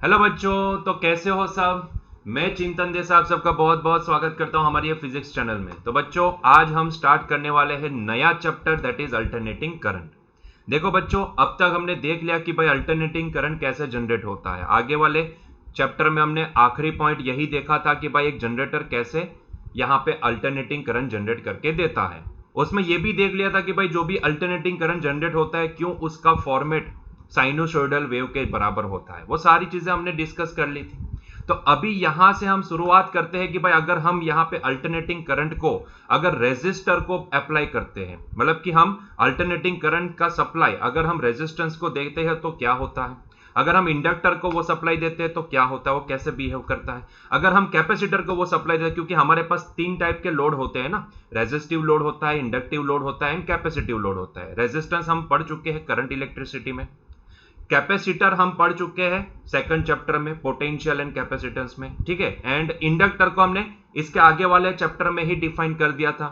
Hello बच्चों, तो कैसे हो सब। मैं चिंतन देसाई आप सबका बहुत बहुत स्वागत करता हूं हमारी ये फिजिक्स चैनल में। तो बच्चों, आज हम स्टार्ट करने वाले हैं नया chapter, that is alternating current. देखो बच्चों, अब तक हमने देख लिया कि भाई अल्टरनेटिंग करंट कैसे जनरेट होता है। आगे वाले चैप्टर में हमने आखिरी पॉइंट यही देखा था कि भाई एक जनरेटर कैसे यहाँ पे अल्टरनेटिंग करंट जनरेट करके देता है। उसमें यह भी देख लिया था कि भाई जो भी अल्टरनेटिंग करंट जनरेट होता है, क्यों उसका फॉर्मेट साइनोसॉइडल वेव के बराबर होता है। वो सारी चीजें हमने डिस्कस कर ली थी। तो अभी यहां से हम शुरुआत करते हैं कि भाई अगर हम यहाँ पे अल्टरनेटिंग करंट को अगर रेजिस्टर को अप्लाई करते हैं, मतलब कि हम अल्टरनेटिंग करंट का सप्लाई अगर हम रेजिस्टेंस को देते हैं तो क्या होता है, अगर हम इंडक्टर को वो सप्लाई देते हैं तो क्या होता है, वो कैसे बिहेव करता है, अगर हम कैपेसिटर को वो सप्लाई देते हैं, क्योंकि हमारे पास तीन टाइप के लोड होते हैं ना, रेजिस्टिव लोड होता है, इंडक्टिव लोड होता है एंड कैपेसिटिव लोड होता है। रेजिस्टेंस हम पढ़ चुके हैं करंट इलेक्ट्रिसिटी में, कैपेसिटर हम पढ़ चुके हैं सेकंड चैप्टर में पोटेंशियल एंड कैपेसिटेंस में, ठीक है। एंड इंडक्टर को हमने इसके आगे वाले चैप्टर में ही डिफाइन कर दिया था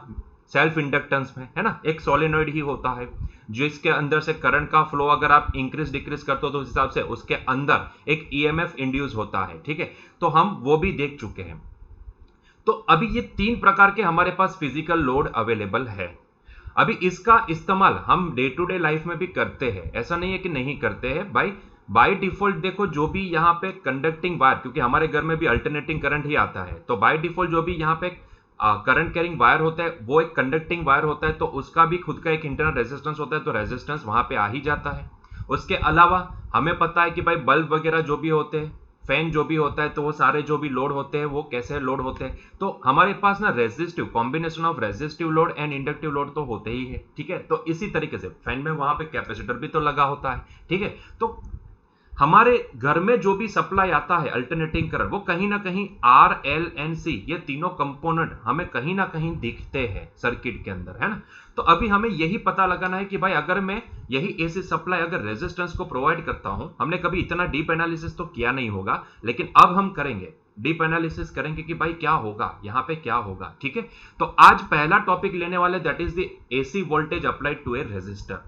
सेल्फ इंडक्टेंस में, है ना। एक सोलेनॉइड ही होता है जिसके अंदर से करंट का फ्लो अगर आप इंक्रीज डिक्रीज करते हो तो उस हिसाब से उसके अंदर एक ईएमएफ इंड्यूस होता है, ठीक है। तो हम वो भी देख चुके हैं। तो अभी ये तीन प्रकार के हमारे पास फिजिकल लोड अवेलेबल है। अभी इसका इस्तेमाल हम डे टू डे लाइफ में भी करते हैं, ऐसा नहीं है कि नहीं करते हैं भाई। बाय डिफॉल्ट देखो, जो भी यहाँ पे कंडक्टिंग वायर, क्योंकि हमारे घर में भी अल्टरनेटिंग करंट ही आता है, तो बाय डिफॉल्ट जो भी यहाँ पे करंट कैरिंग वायर होता है वो एक कंडक्टिंग वायर होता है, तो उसका भी खुद का एक इंटरनल रेजिस्टेंस होता है, तो रेजिस्टेंस वहां पे आ ही जाता है। उसके अलावा हमें पता है कि भाई बल्ब वगैरह जो भी होते हैं, फैन जो भी होता है, तो वो सारे जो भी लोड होते हैं वो कैसे लोड होते हैं। तो हमारे पास ना resistive combination of resistive load and inductive load तो होते ही है, ठीक है। तो इसी तरीके से फैन में वहां पे कैपेसिटर भी तो लगा होता है, ठीक है। तो हमारे घर में जो भी सप्लाई आता है अल्टरनेटिंग करंट, वो कहीं ना कहीं आर एल एंड सी, ये तीनों कंपोनेंट हमें कहीं ना कहीं दिखते हैं सर्किट के अंदर, है ना। तो अभी हमें यही पता लगाना है कि भाई अगर मैं यही एसी सप्लाई अगर रेजिस्टेंस को प्रोवाइड करता हूं, हमने कभी इतना डीप एनालिसिस तो किया नहीं होगा, लेकिन अब हम करेंगे, डीप एनालिसिस करेंगे कि भाई क्या होगा यहाँ पे, क्या होगा, ठीक है। तो आज पहला टॉपिक लेने वाले, that is the AC voltage applied to a resistor.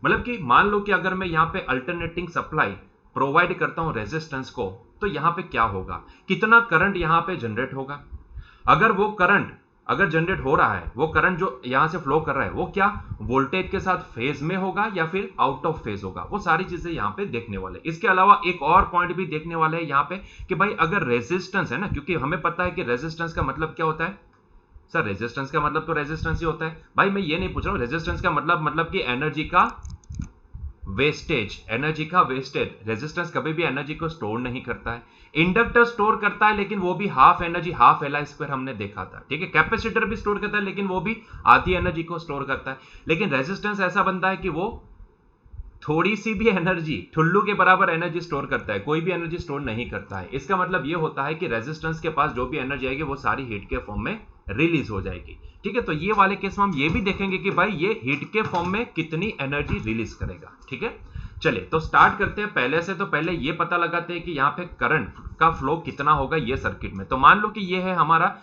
मतलब कि मान लो कि अगर मैं यहाँ पे अल्टरनेटिंग सप्लाई प्रोवाइड करता हूं रेजिस्टेंस को, तो यहां पे क्या होगा, कितना करंट यहां पे जनरेट होगा। अगर वो करंट अगर जनरेट हो रहा है, वो करंट जो यहां से फ्लो कर रहा है, वो क्या वोल्टेज के साथ फेज में होगा या फिर आउट ऑफ फेज होगा, वो सारी चीजें यहां पे देखने वाले। इसके अलावा एक और पॉइंट भी देखने वाले हैं यहां पे कि भाई अगर रेजिस्टेंस है ना, क्योंकि हमें पता है कि रेजिस्टेंस का मतलब क्या होता है। सर रेजिस्टेंस का मतलब तो रेजिस्टेंस ही होता है भाई, मैं ये नहीं पूछ रहा हूं रेजिस्टेंस का मतलब कि एनर्जी का वेस्टेज, एनर्जी का वेस्टेज। रेजिस्टेंस कभी भी एनर्जी को स्टोर नहीं करता है। इंडक्टर स्टोर करता है, लेकिन वो भी half energy, half L I square हमने देखा था, ठीक है। कैपेसिटर भी स्टोर करता है, लेकिन वो भी आधी एनर्जी को स्टोर करता है। लेकिन रेजिस्टेंस ऐसा बनता है कि वो थोड़ी सी भी एनर्जी, ठुल्लू के बराबर एनर्जी स्टोर करता है, कोई भी एनर्जी स्टोर नहीं करता है। इसका मतलब ये होता है कि रेजिस्टेंस के पास जो भी एनर्जी आएगी वो सारी हीट के फॉर्म में रिलीज हो जाएगी, ठीक है। तो ये वाले केस में हम ये भी देखेंगे कि भाई ये हीट के फॉर्म में कितनी एनर्जी रिलीज करेगा, ठीक है। चलिए तो स्टार्ट करते हैं पहले से। तो पहले ये पता लगाते हैं कि यहाँ पे करंट का फ्लो कितना होगा ये सर्किट में। तो मान लो कि ये है हमारा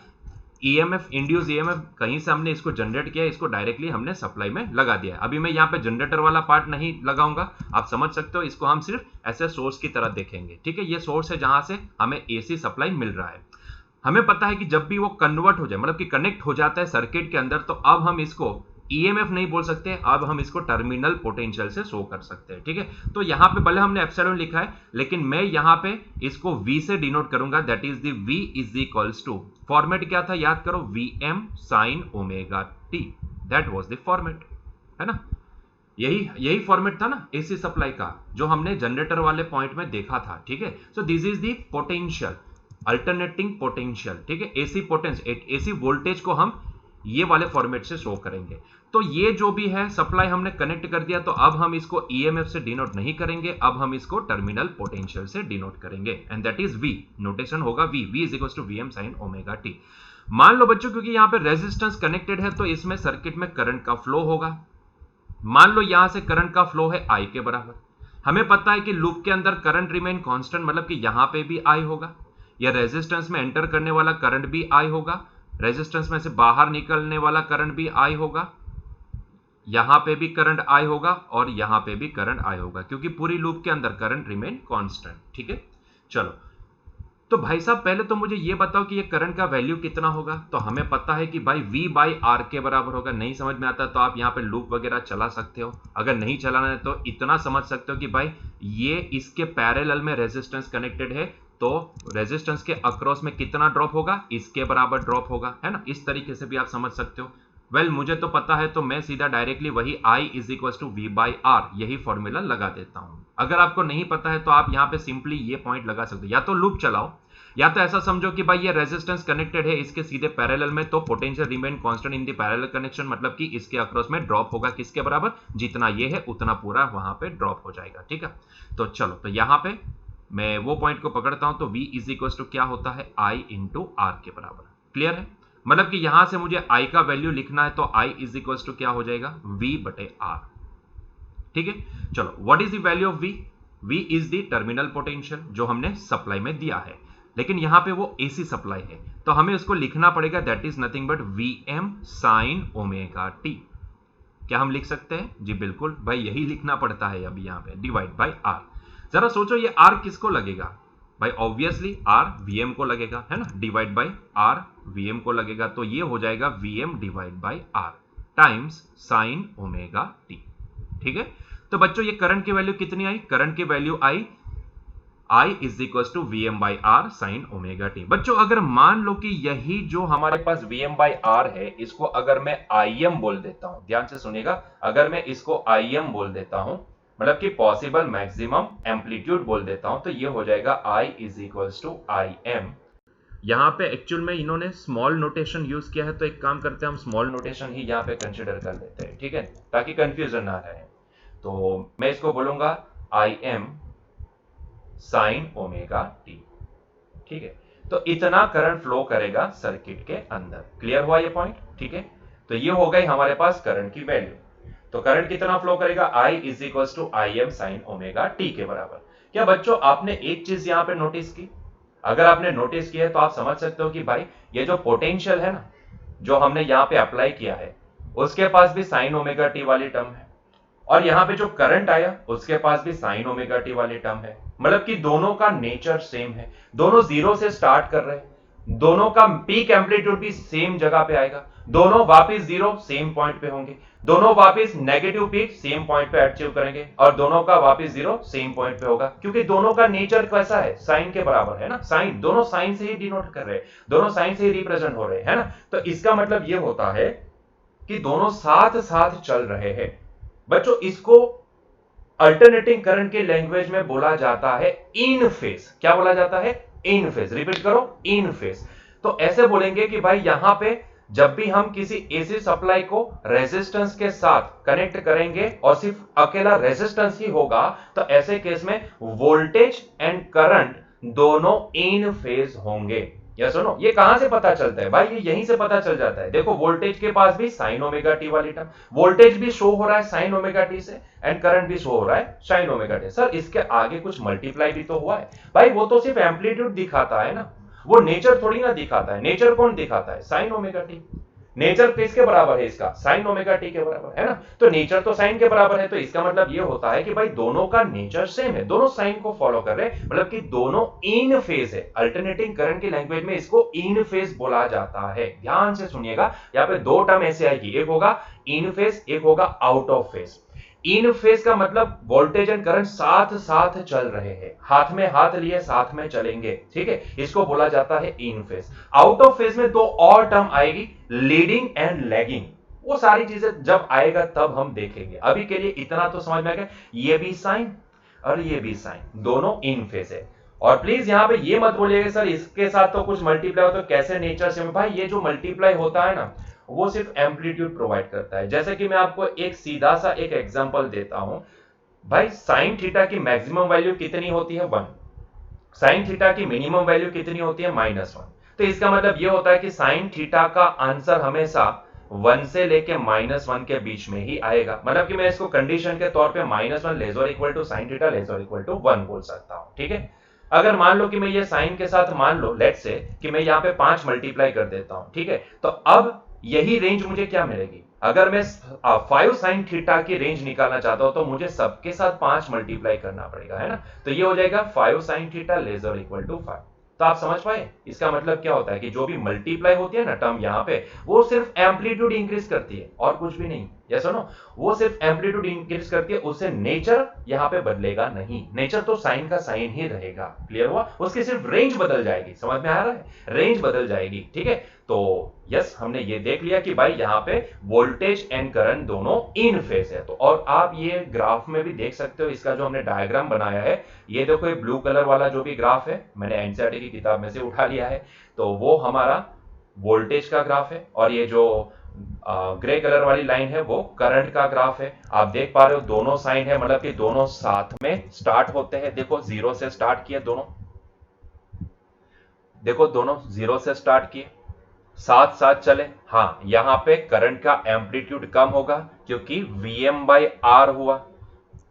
ईएमएफ, इंड्यूस ईएमएफ, कहीं से हमने इसको जनरेट किया, इसको डायरेक्टली हमने सप्लाई में लगा दिया है। अभी मैं यहाँ पे जनरेटर वाला पार्ट नहीं लगाऊंगा, आप समझ सकते हो, इसको हम सिर्फ ऐसे सोर्स की तरह देखेंगे, ठीक है। ये सोर्स है जहां से हमें एसी सप्लाई मिल रहा है। हमें पता है कि जब भी वो कन्वर्ट हो जाए, मतलब कि कनेक्ट हो जाता है सर्किट के अंदर, तो अब हम इसको ईएमएफ नहीं बोल सकते, अब हम इसको टर्मिनल पोटेंशियल से शो कर सकते हैं, ठीक है। तो यहां पे भले हमने एप्सिलॉन लिखा है, लेकिन मैं यहां पे इसको V से डिनोट करूंगा, that is the V is equals to, format क्या था याद करो, Vm sin omega t, that was the format, है ना। यही यही फॉर्मेट था ना एसी सप्लाई का, जो हमने जनरेटर वाले पॉइंट में देखा था, ठीक है। सो this is the potential, alternating potential, ठीक है। एसी पोटेंशियल, एसी वोल्टेज को हम ये वाले फॉर्मेट से शो करेंगे। तो ये जो भी है सप्लाई हमने कनेक्ट कर दिया, तो अब हम इसको ईएमएफ से डिनोट नहीं करेंगे, अब हम इसको टर्मिनल पोटेंशियल से डिनोट करेंगे, and that is V. Notation होगा V, V is equal to VM sine omega T. मान लो बच्चों, क्योंकि यहां पे रेजिस्टेंस कनेक्टेड है, तो इसमें सर्किट में करंट का फ्लो होगा। मान लो यहां से करंट का फ्लो है आई के बराबर। हमें पता है कि लूप के अंदर करंट रिमेन कांस्टेंट, मतलब कि यहां पे भी आई होगा, या रेजिस्टेंस में एंटर करने वाला करंट भी आई होगा, रेजिस्टेंस में से बाहर निकलने वाला करंट भी आई होगा, यहां पे भी करंट आई होगा और यहां पे भी करंट आई होगा, क्योंकि पूरी लूप के अंदर करंट रिमेन कांस्टेंट, ठीक है। चलो, तो भाई साहब पहले तो मुझे ये बताओ कि ये करंट का वैल्यू कितना होगा। तो हमें पता है कि भाई V बाई आर के बराबर होगा। नहीं समझ में आता तो आप यहाँ पे लूप वगैरह चला सकते हो। अगर नहीं चलाना है तो इतना समझ सकते हो कि भाई ये इसके पैरेलल में रेजिस्टेंस कनेक्टेड है, तो रेजिस्टेंस के अक्रॉस में कितना ड्रॉप होगा, इसके बराबर ड्रॉप होगा, है ना। इस तरीके से भी आप समझ सकते हो। मुझे तो पता है तो मैं सीधा डायरेक्टली वही I is equal to V by R यही फॉर्मूला लगा देता हूं। अगर आपको नहीं पता है तो आप यहां पे सिंपली ये पॉइंट लगा सकते हो। या तो लूप चलाओ, या तो ऐसा समझो कि भाई ये रेजिस्टेंस कनेक्टेड है इसके सीधे पैरेलल में, तो potential remain constant in the parallel connection, मतलब कि इसके अक्रॉस में ड्रॉप होगा किसके बराबर, जितना ये है उतना पूरा वहां पे ड्रॉप हो जाएगा। ठीक है, तो चलो, तो यहां पे मैं वो पॉइंट को पकड़ता हूं, तो V इज इक्वल टू क्या होता है, I इंटू आर के बराबर। क्लियर है, मतलब कि यहां से मुझे I का वैल्यू लिखना है तो I इज इक्वल टू क्या हो जाएगा, V बटे R। ठीक है, चलो, what is the value of V? V is the terminal potential जो हमने सप्लाई में दिया है, लेकिन यहां पे वो AC सप्लाई है, तो हमें उसको लिखना पड़ेगा, that is nothing but Vm sign omega T. क्या हम लिख सकते हैं? जी बिल्कुल भाई, यही लिखना पड़ता है अभी यहां पे, डिवाइड बाय R। जरा सोचो ये R किसको लगेगा भाई, ऑब्वियसली R Vm को लगेगा, है ना, डिवाइड बाय R Vm को लगेगा, तो ये हो जाएगा Vm divide by R times sine omega t. ठीक है, तो बच्चों ये करंट की वैल्यू कितनी आई, करंट की वैल्यू आई I is equal to Vm by R sine omega t. बच्चों अगर मान लो कि यही जो हमारे पास Vm बाई आर है, इसको अगर मैं Im बोल देता हूं, ध्यान से सुनिएगा, अगर मैं इसको Im बोल देता हूं, मतलब कि पॉसिबल मैक्सिमम एम्पलीट्यूड बोल देता हूं, तो ये हो जाएगा I is equal to Im। यहां पे एक्चुअल में इन्होंने स्मॉल नोटेशन यूज किया है, तो एक काम करते हैं, हम स्मॉल नोटेशन ही यहां पे कंसीडर कर लेते हैं। ठीक है, ताकि कंफ्यूजन ना रहे। तो मैं इसको बोलूंगा Im साइन ओमेगा टी। ठीक है, तो इतना करंट फ्लो करेगा सर्किट के अंदर। क्लियर हुआ ये पॉइंट? ठीक है, तो ये हो गई हमारे पास करंट की वैल्यू। तो करंट कितना फ्लो करेगा, I is equal to Im sine omega t के बराबर। क्या बच्चों आपने एक चीज यहां पे नोटिस की? अगर आपने नोटिस किया है तो आप समझ सकते हो कि भाई ये जो पोटेंशियल है ना, जो हमने यहां पे अप्लाई किया है, उसके पास भी साइन ओमेगा टी वाली टर्म है, और यहां पे जो करंट आया उसके पास भी साइन ओमेगा टी वाली टर्म है। मतलब कि दोनों का नेचर सेम है, दोनों जीरो से स्टार्ट कर रहे हैं, दोनों का पीक एम्पलीट्यूड भी सेम जगह पे आएगा, दोनों वापस जीरो सेम पॉइंट पे होंगे, दोनों वापस नेगेटिव पीक सेम पॉइंट पे अचीव करेंगे, और दोनों का वापस जीरो सेम पॉइंट पे होगा, क्योंकि दोनों का नेचर कैसा है, साइन के बराबर है ना। साइन, दोनों साइन से ही डिनोट कर रहे हैं, दोनों साइन से ही रिप्रेजेंट हो रहे हैं, है ना। तो इसका मतलब यह होता है कि दोनों साथ साथ चल रहे हैं। बच्चों इसको अल्टरनेटिंग करंट के लैंग्वेज में बोला जाता है इन फेज। क्या बोला जाता है? इन फेज। रिपीट करो, इन फेज। तो ऐसे बोलेंगे कि भाई यहां पे जब भी हम किसी एसी सप्लाई को रेजिस्टेंस के साथ कनेक्ट करेंगे और सिर्फ अकेला रेजिस्टेंस ही होगा, तो ऐसे केस में वोल्टेज एंड करंट दोनों इन फेज होंगे। या सुनो, ये कहां से पता चलता है भाई? ये यहीं से पता चल जाता है। देखो वोल्टेज के पास भी साइन ओमेगा टी वाली टर्म, वोल्टेज भी शो हो रहा है साइन ओमेगा टी से, एंड करंट भी शो हो रहा है साइन ओमेगा टी। सर इसके आगे कुछ मल्टीप्लाई भी तो हुआ है भाई, वो तो सिर्फ एम्पलीट्यूड दिखाता है ना, वो नेचर थोड़ी ना दिखाता है। नेचर कौन दिखाता है? Sign omega T. नेचर किसके बराबर है इसका? साइन ओमेगा टी के बराबर, है ना। तो नेचर तो साइन के बराबर है, तो इसका मतलब ये होता है कि भाई दोनों का नेचर सेम है, दोनों साइन को फॉलो कर रहे हैं, मतलब कि दोनों इन फेज है। अल्टरनेटिंग करंट की लैंग्वेज में इसको इन फेज बोला जाता है। ध्यान से सुनिएगा, यहाँ पे दो टर्म ऐसे आएगी, एक होगा इन फेज, एक होगा out of phase. In phase का मतलब वोल्टेज एंड करंट साथ साथ चल रहे हैं, हाथ में हाथ लिए साथ में चलेंगे। ठीक है, इसको बोला जाता है इन फेज। आउट ऑफ फेज में दो और टर्म आएगी, लीडिंग एंड लैगिंग। वो सारी चीजें जब आएगा तब हम देखेंगे। अभी के लिए इतना तो समझ में आ गया, ये भी साइन और ये भी साइन, दोनों इन फेज है। और प्लीज यहां पे ये मत बोलिएगा सर इसके साथ तो कुछ मल्टीप्लाई हो तो कैसे नेचर से। भाई ये जो मल्टीप्लाई होता है ना, वो सिर्फ एम्पलीट्यूड प्रोवाइड करता है। जैसे कि मैं आपको एक सीधा सा एक एग्जांपल देता हूं भाई, साइन थीटा की मैक्सिमम वैल्यू कितनी होती है? 1। साइन थीटा की मिनिमम वैल्यू कितनी होती है? -1। तो इसका मतलब यह होता है कि साइन थीटा का आंसर हमेशा 1 से लेके -1 के बीच में ही आएगा। मतलब कि मैं इसको कंडीशन के तौर पे -1 लेस और equal to sine theta less और इक्वल टू 1 बोल सकता हूं। ठीक है, अगर मान लो कि मैं ये साइन के साथ मान लो लेट से कि मैं यहां पे 5 मल्टीप्लाई कर देता हूं, ठीक है, तो अब यही रेंज मुझे क्या मिलेगी? अगर मैं 5 sin थीटा की रेंज निकालना चाहता हूं तो मुझे सबके साथ 5 मल्टीप्लाई करना पड़ेगा, है ना। तो ये हो जाएगा 5 sin थीटा लेस और इक्वल टू 5। तो आप समझ पाए इसका मतलब क्या होता है कि जो भी मल्टीप्लाई होती है ना टर्म यहाँ पे, वो सिर्फ एम्पलीट्यूड इंक्रीज करती है और कुछ भी नहीं। यस और नो, वो सिर्फ एम्पलीट्यूड इंक्रीज करती है, उससे नेचर यहाँ पे बदलेगा नहीं। नेचर तो साइन का साइन ही रहेगा। क्लियर हुआ? उसकी सिर्फ रेंज बदल जाएगी। समझ में आ रहा है? रेंज बदल जाएगी। ठीक है, तो यस, हमने ये देख लिया कि भाई यहाँ पे वोल्टेज एंड करंट दोनों इन फेज है। तो और आप ये ग्राफ में भी देख सकते हो, इसका जो हमने डायग्राम बनाया है, ये देखो, ये ब्लू कलर वाला जो भी ग्राफ है मैंने एनसीईआरटी की किताब में से उठा लिया है, तो वो हमारा वोल्टेज का ग्राफ है, और ये जो ग्रे कलर वाली लाइन है वो करंट का ग्राफ है। आप देख पा रहे हो दोनों साइन है, मतलब कि दोनों साथ में स्टार्ट होते हैं। देखो जीरो से स्टार्ट किए दोनों, देखो दोनों जीरो से स्टार्ट किए, साथ साथ चले। हाँ, यहां पे करंट का एम्पलीट्यूड कम होगा क्योंकि Vm/R हुआ,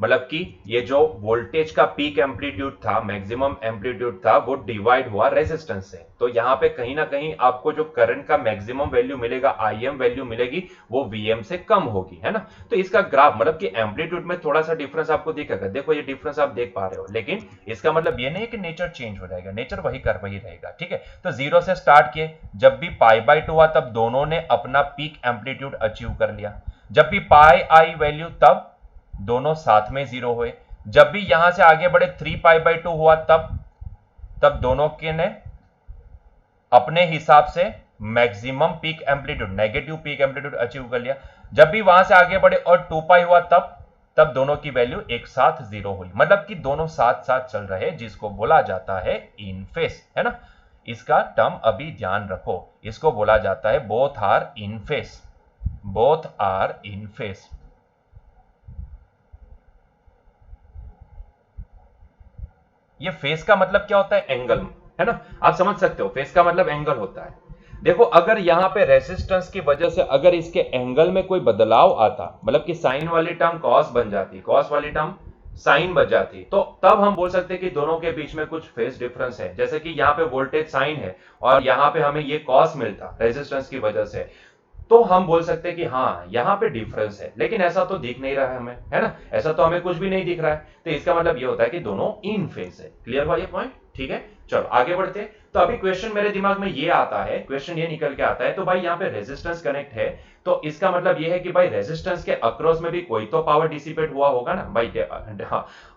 मतलब कि ये जो वोल्टेज का पीक एम्पलीट्यूड था, मैक्सिमम एम्पलीट्यूड था, वो डिवाइड हुआ रेजिस्टेंस से। तो यहां पे कहीं ना कहीं आपको जो करंट का मैक्सिमम वैल्यू मिलेगा, Im वैल्यू मिलेगी, वो Vm से कम होगी, है ना। तो इसका ग्राफ मतलब कि एम्पलीट्यूड में थोड़ा सा डिफरेंस आपको दिखेगा। देखो ये डिफरेंस आप देख पा रहे हो, लेकिन इसका मतलब ये नहीं है कि नेचर चेंज हो जाएगा, नेचर वही रहेगा। ठीक है, तो जीरो से स्टार्ट किए, जब भी π/2 हुआ तब दोनों ने अपना पीक एम्पलीट्यूड अचीव कर लिया। जब भी πi वैल्यू, तब दोनों साथ में जीरो हुए। जब भी यहां से आगे बढ़े 3π/2 हुआ, तब दोनों के ने अपने हिसाब से maximum peak amplitude, negative peak amplitude achieve कर लिया। जब भी वहां से आगे बढ़े और 2π हुआ, तब दोनों की वैल्यू एक साथ जीरो हुई, मतलब कि दोनों साथ साथ चल रहे, जिसको बोला जाता है इन फेस, है ना। इसका टर्म अभी ध्यान रखो, इसको बोला जाता है both are in phase, both are in phase. ये फेस का मतलब क्या होता है? एंगल, है ना। आप समझ सकते हो, फेस का मतलब एंगल होता है। देखो, अगर यहां पे रेजिस्टेंस की वजह से अगर इसके एंगल में कोई बदलाव आता, मतलब कि साइन वाली टर्म कॉस बन जाती, कॉस वाली टर्म साइन बन जाती, तो तब हम बोल सकते हैं कि दोनों के बीच में कुछ फेस डिफरेंस है। जैसे कि यहाँ पे वोल्टेज साइन है और यहाँ पे हमें ये कॉस मिलता रेजिस्टेंस की वजह से, तो हम बोल सकते हैं कि हाँ, यहां पे डिफरेंस है। लेकिन ऐसा तो दिख नहीं रहा है हमें, है ना, ऐसा तो हमें कुछ भी नहीं दिख रहा है। तो इसका मतलब ये होता है कि दोनों इन फेस है। क्लियर हुआ ये पॉइंट? ठीक है, चलो आगे बढ़ते हैं। तो अभी क्वेश्चन मेरे दिमाग में ये आता है, क्वेश्चन ये निकल के आता है, तो भाई यहाँ पे रेजिस्टेंस कनेक्ट है, तो इसका मतलब ये है कि भाई रेजिस्टेंस के अक्रॉस में भी कोई तो पावर डिसिपेट हुआ होगा ना भाई।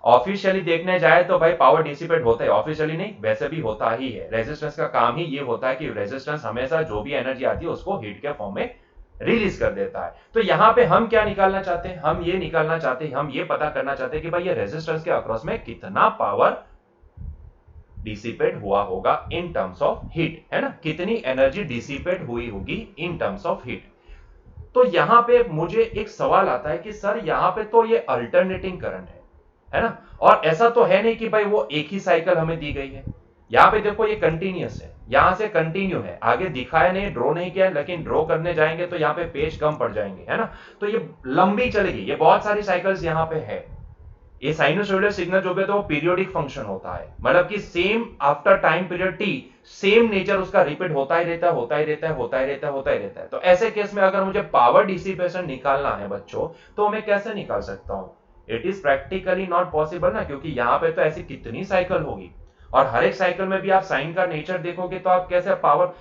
ऑफिशियली देखने जाए तो भाई पावर डिसिपेट होता है, ऑफिशियली नहीं, वैसे भी होता ही है। रेजिस्टेंस का काम ही ये होता है कि रेजिस्टेंस हमेशा जो भी एनर्जी आती है उसको हीट के फॉर्म में रिलीज कर देता है। तो यहां पे हम क्या निकालना चाहते हैं? हम ये निकालना चाहते हैं, हम ये पता करना चाहते हैं कि भाई ये रेजिस्टेंस के अक्रॉस में कितना पावर डिसिपेट हुआ होगा इन टर्म्स ऑफ हीट, है ना, कितनी एनर्जी डिसिपेट हुई होगी इन टर्म्स ऑफ हीट। तो यहां पे मुझे एक सवाल आता है कि सर यहां पे तो ये अल्टरनेटिंग करंट है ना, और ऐसा तो है नहीं कि भाई वो एक ही साइकिल हमें दी गई है। यहां पे देखो ये कंटिन्यूअस है, यहां से कंटिन्यू है, आगे दिखाया नहीं, ड्रॉ नहीं किया, लेकिन ड्रॉ करने जाएंगे तो यहाँ पे पेज कम पड़ जाएंगे, है ना। तो ये लंबी चलेगी, ये बहुत सारी साइकिल्स यहाँ पे है। ये साइनोसॉइडल सिग्नल जो भी है तो वो पीरियोडिक फंक्शन होता है, मतलब कि same after time period T, same nature उसका रिपीट होता ही रहता है, होता ही रहता है, होता ही रहता है, होता ही रहता है। तो ऐसे केस में अगर मुझे पावर डिसिपेशन निकालना है बच्चों, तो मैं कैसे निकाल सकता हूं? It is practically not possible ना, क्योंकि यहां पे तो ऐसी कितनी साइकिल होगी, और हर एक साइकिल में भी आप साइन का नेचर देखोगे तो आप कैसे पावर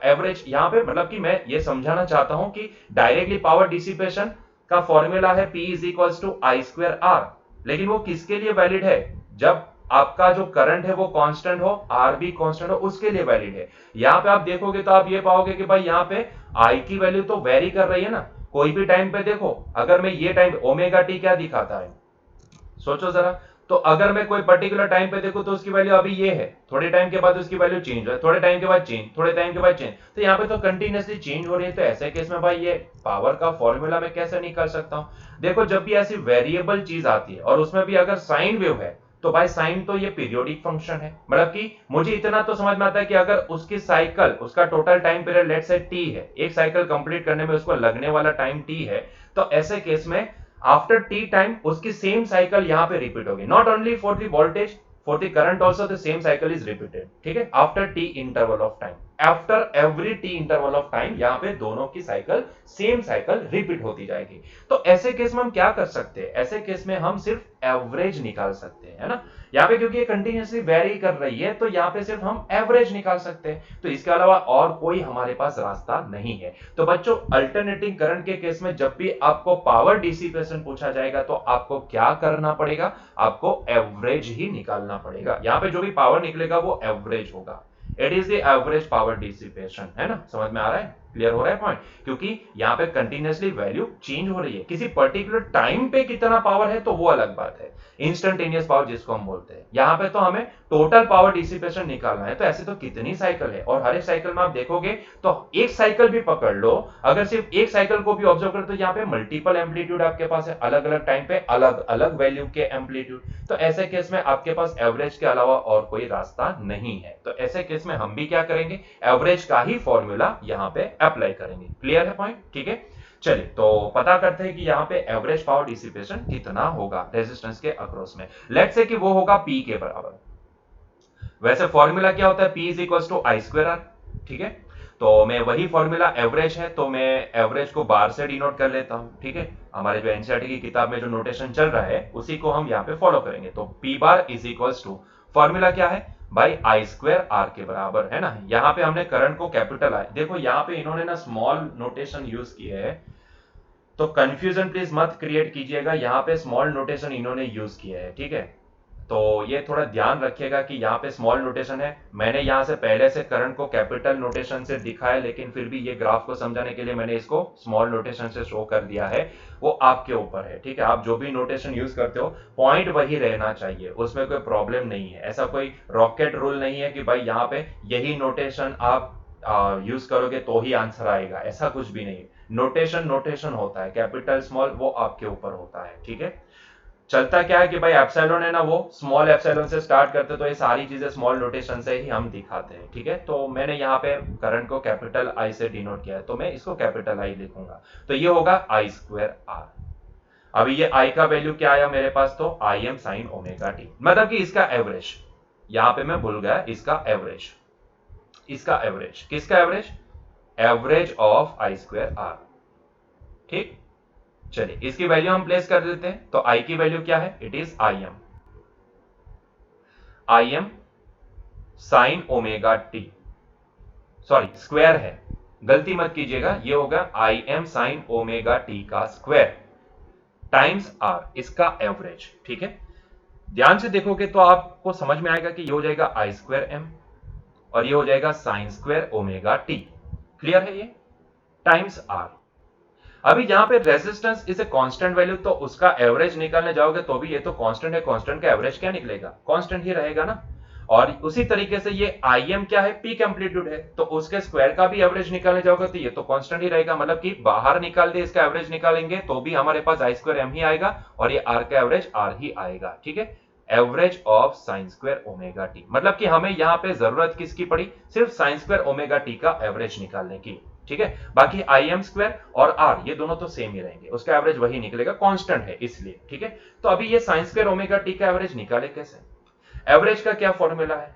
एवरेज यहां पे, मतलब कि मैं ये समझाना चाहता हूं कि डायरेक्टली पावर डिसिपेशन का फॉर्मूला है P is equal to I²R, लेकिन वो किसके लिए वैलिड है? जब आपका जो करंट है वो कांस्टेंट हो, R भी कांस्टेंट हो, उसके लिए वैलिड है। यहां पे आप देखोगे तो आप ये पाओगे कि भाई यहाँ पे I की वैल्यू तो वेरी कर रही है ना, कोई भी टाइम पे देखो, अगर मैं ये टाइम ओमेगा टी क्या दिखाता है, सोचो जरा। तो अगर मैं कोई पर्टिकुलर टाइम पे देखूं तो उसकी वैल्यू अभी ये है, थोड़े टाइम के बाद उसकी वैल्यू चेंज हो, थोड़े टाइम के बाद चेंज, थोड़े टाइम के बाद चेंज, तो यहाँ पे तो कंटिन्यूअसली चेंज हो रही है। तो ऐसे केस में भाई ये पावर का फॉर्मूला मैं कैसे निकाल सकता हूं? देखो, जब भी ऐसी वेरिएबल चीज आती है और उसमें भी अगर साइन वेव है, तो भाई साइन तो ये पीरियोडिक फंक्शन है, मतलब कि मुझे इतना तो समझ में आता है कि अगर उसकी साइकिल, उसका total time period let's say T है, एक साइकिल कंप्लीट करने में उसको लगने वाला टाइम टी है, तो ऐसे केस में आफ्टर टी टाइम उसकी सेम साइकिल यहां पे रिपीट होगी, not only for the voltage, for the current also the same cycle is repeated, ठीक है, after T interval of time. After every T interval of time यहां पे दोनों की साइकिल सेम साइकिल रिपीट होती जाएगी। तो ऐसे केस में हम क्या कर सकते हैं, ऐसे केस में हम सिर्फ एवरेज निकाल सकते हैं, है ना। यहाँ पे क्योंकि ये कंटिन्यूसली वेरी कर रही है तो यहाँ पे सिर्फ हम एवरेज निकाल सकते हैं, तो इसके अलावा और कोई हमारे पास रास्ता नहीं है। तो बच्चों अल्टरनेटिंग करंट के केस में जब भी आपको पावर डिसिपेशन पूछा जाएगा तो आपको क्या करना पड़ेगा, आपको एवरेज ही निकालना पड़ेगा। यहाँ पे जो भी पावर निकलेगा वो एवरेज होगा, it is the average power dissipation, है ना। समझ में आ रहा है, क्लियर हो रहा है पॉइंट, क्योंकि यहाँ पे कंटिन्यूसली वैल्यू चेंज हो रही है। किसी पर्टिकुलर टाइम पे कितना पावर है तो वो अलग बात है, इंस्टेंटेनियस पावर जिसको हम बोलते हैं। यहाँ पे तो हमें टोटल पावर डिसिपेशन निकालना है। तो ऐसे तो कितनी साइकिल है, और हर एक साइकिल में आप देखोगे तो एक साइकिल भी पकड़ लो, अगर सिर्फ एक साइकिल को भी ऑब्जर्व करो तो यहाँ पे मल्टीपल एम्पलीट्यूड आपके पास है, अलग अलग टाइम पे अलग अलग वैल्यू के एम्पलीट्यूड। तो ऐसे केस में आपके पास एवरेज के अलावा और कोई रास्ता नहीं है। तो ऐसे केस में हम भी क्या करेंगे, एवरेज का ही फॉर्मूला यहाँ पे अप्लाई करेंगे। क्लियर है पॉइंट, ठीक है। चलिए तो पता करते हैं कि यहाँ पे एवरेज पावर डिसिपेशन कितना होगा रेजिस्टेंस के अक्रॉस में। लेट्स से कि वो होगा P के बराबर। वैसे फॉर्मूला क्या होता है, P is equal to I square R, ठीक है। तो मैं वही फॉर्मूला एवरेज है तो मैं एवरेज को बार से डिनोट कर लेता हूं, ठीक है। हमारे जो एनसीईआरटी की किताब में जो नोटेशन चल रहा है उसी को हम यहाँ पे फॉलो करेंगे। तो P bar is equal to formula क्या है भाई, आई स्क्वायर आर के बराबर, है ना। यहाँ पे हमने करंट को कैपिटल आई, देखो यहाँ पे इन्होंने ना स्मॉल नोटेशन यूज किए है, तो कंफ्यूजन प्लीज मत क्रिएट कीजिएगा। यहाँ पे स्मॉल नोटेशन इन्होंने यूज किया है, ठीक है। तो ये थोड़ा ध्यान रखिएगा कि यहाँ पे स्मॉल नोटेशन है। मैंने यहाँ से पहले से करंट को कैपिटल नोटेशन से दिखाया, लेकिन फिर भी ये ग्राफ को समझाने के लिए मैंने इसको स्मॉल नोटेशन से शो कर दिया है। वो आपके ऊपर है, ठीक है। आप जो भी नोटेशन यूज करते हो पॉइंट वही रहना चाहिए, उसमें कोई प्रॉब्लम नहीं है। ऐसा कोई रॉकेट रूल नहीं है कि भाई यहाँ पे यही नोटेशन आप यूज करोगे तो ही आंसर आएगा, ऐसा कुछ भी नहीं। नोटेशन नोटेशन होता है, कैपिटल स्मॉल वो आपके ऊपर होता है, ठीक है। चलता क्या है कि भाई एप्सिलॉन है ना, वो स्मॉल एप्सिलॉन से स्टार्ट करते, तो ये सारी चीजें स्मॉल नोटेशन से ही हम दिखाते हैं, ठीक है। तो मैंने यहाँ पे करंट को कैपिटल आई से डिनोट किया है, तो मैं इसको कैपिटल आई लिखूंगा, तो ये होगा आई स्क्वायर आर। अभी ये आई का वैल्यू क्या आया मेरे पास, तो I am sign omega T, मतलब कि इसका एवरेज, यहाँ पे मैं भूल गया इसका एवरेज, इसका एवरेज, किसका average, average of I square R, ठीक। चलिए इसकी वैल्यू हम प्लेस कर देते हैं। तो आई की वैल्यू क्या है, it is I am sign omega T, sorry square है, गलती मत कीजिएगा, ये होगा I am sign omega T का स्क्वायर टाइम्स आर, इसका एवरेज, ठीक है। ध्यान से देखोगे तो आपको समझ में आएगा कि ये हो जाएगा आई स्क्वायर एम और ये हो जाएगा sine square omega T. Clear है ये, टाइम्स आर। अभी यहाँ पे resistance is a constant value, तो उसका एवरेज निकालने जाओगे तो भी ये तो कांस्टेंट है, कांस्टेंट का एवरेज क्या निकलेगा, कांस्टेंट ही रहेगा ना। और उसी तरीके से ये Im क्या है, पीक एम्पलीट्यूड है, तो उसके स्क्वायर का भी एवरेज निकालने जाओगे तो ये तो कांस्टेंट ही रहेगा, मतलब कि बाहर निकाल दे इसका एवरेज निकालेंगे तो भी हमारे पास आई स्क्वायर एम ही आएगा और ये आर का एवरेज आर ही आएगा, ठीक है। Average of sine square omega T, मतलब कि हमें यहाँ पे जरूरत किसकी पड़ी, सिर्फ साइन स्क्वायर ओमेगा टी का एवरेज निकालने की, ठीक है। बाकी आई एम स्क्वायर और आर ये दोनों तो सेम ही रहेंगे, उसका एवरेज वही निकलेगा, कांस्टेंट है इसलिए, ठीक है। तो अभी ये साइन स्क्वायर ओमेगा टी का एवरेज निकाले कैसे, एवरेज का क्या फॉर्मूला है,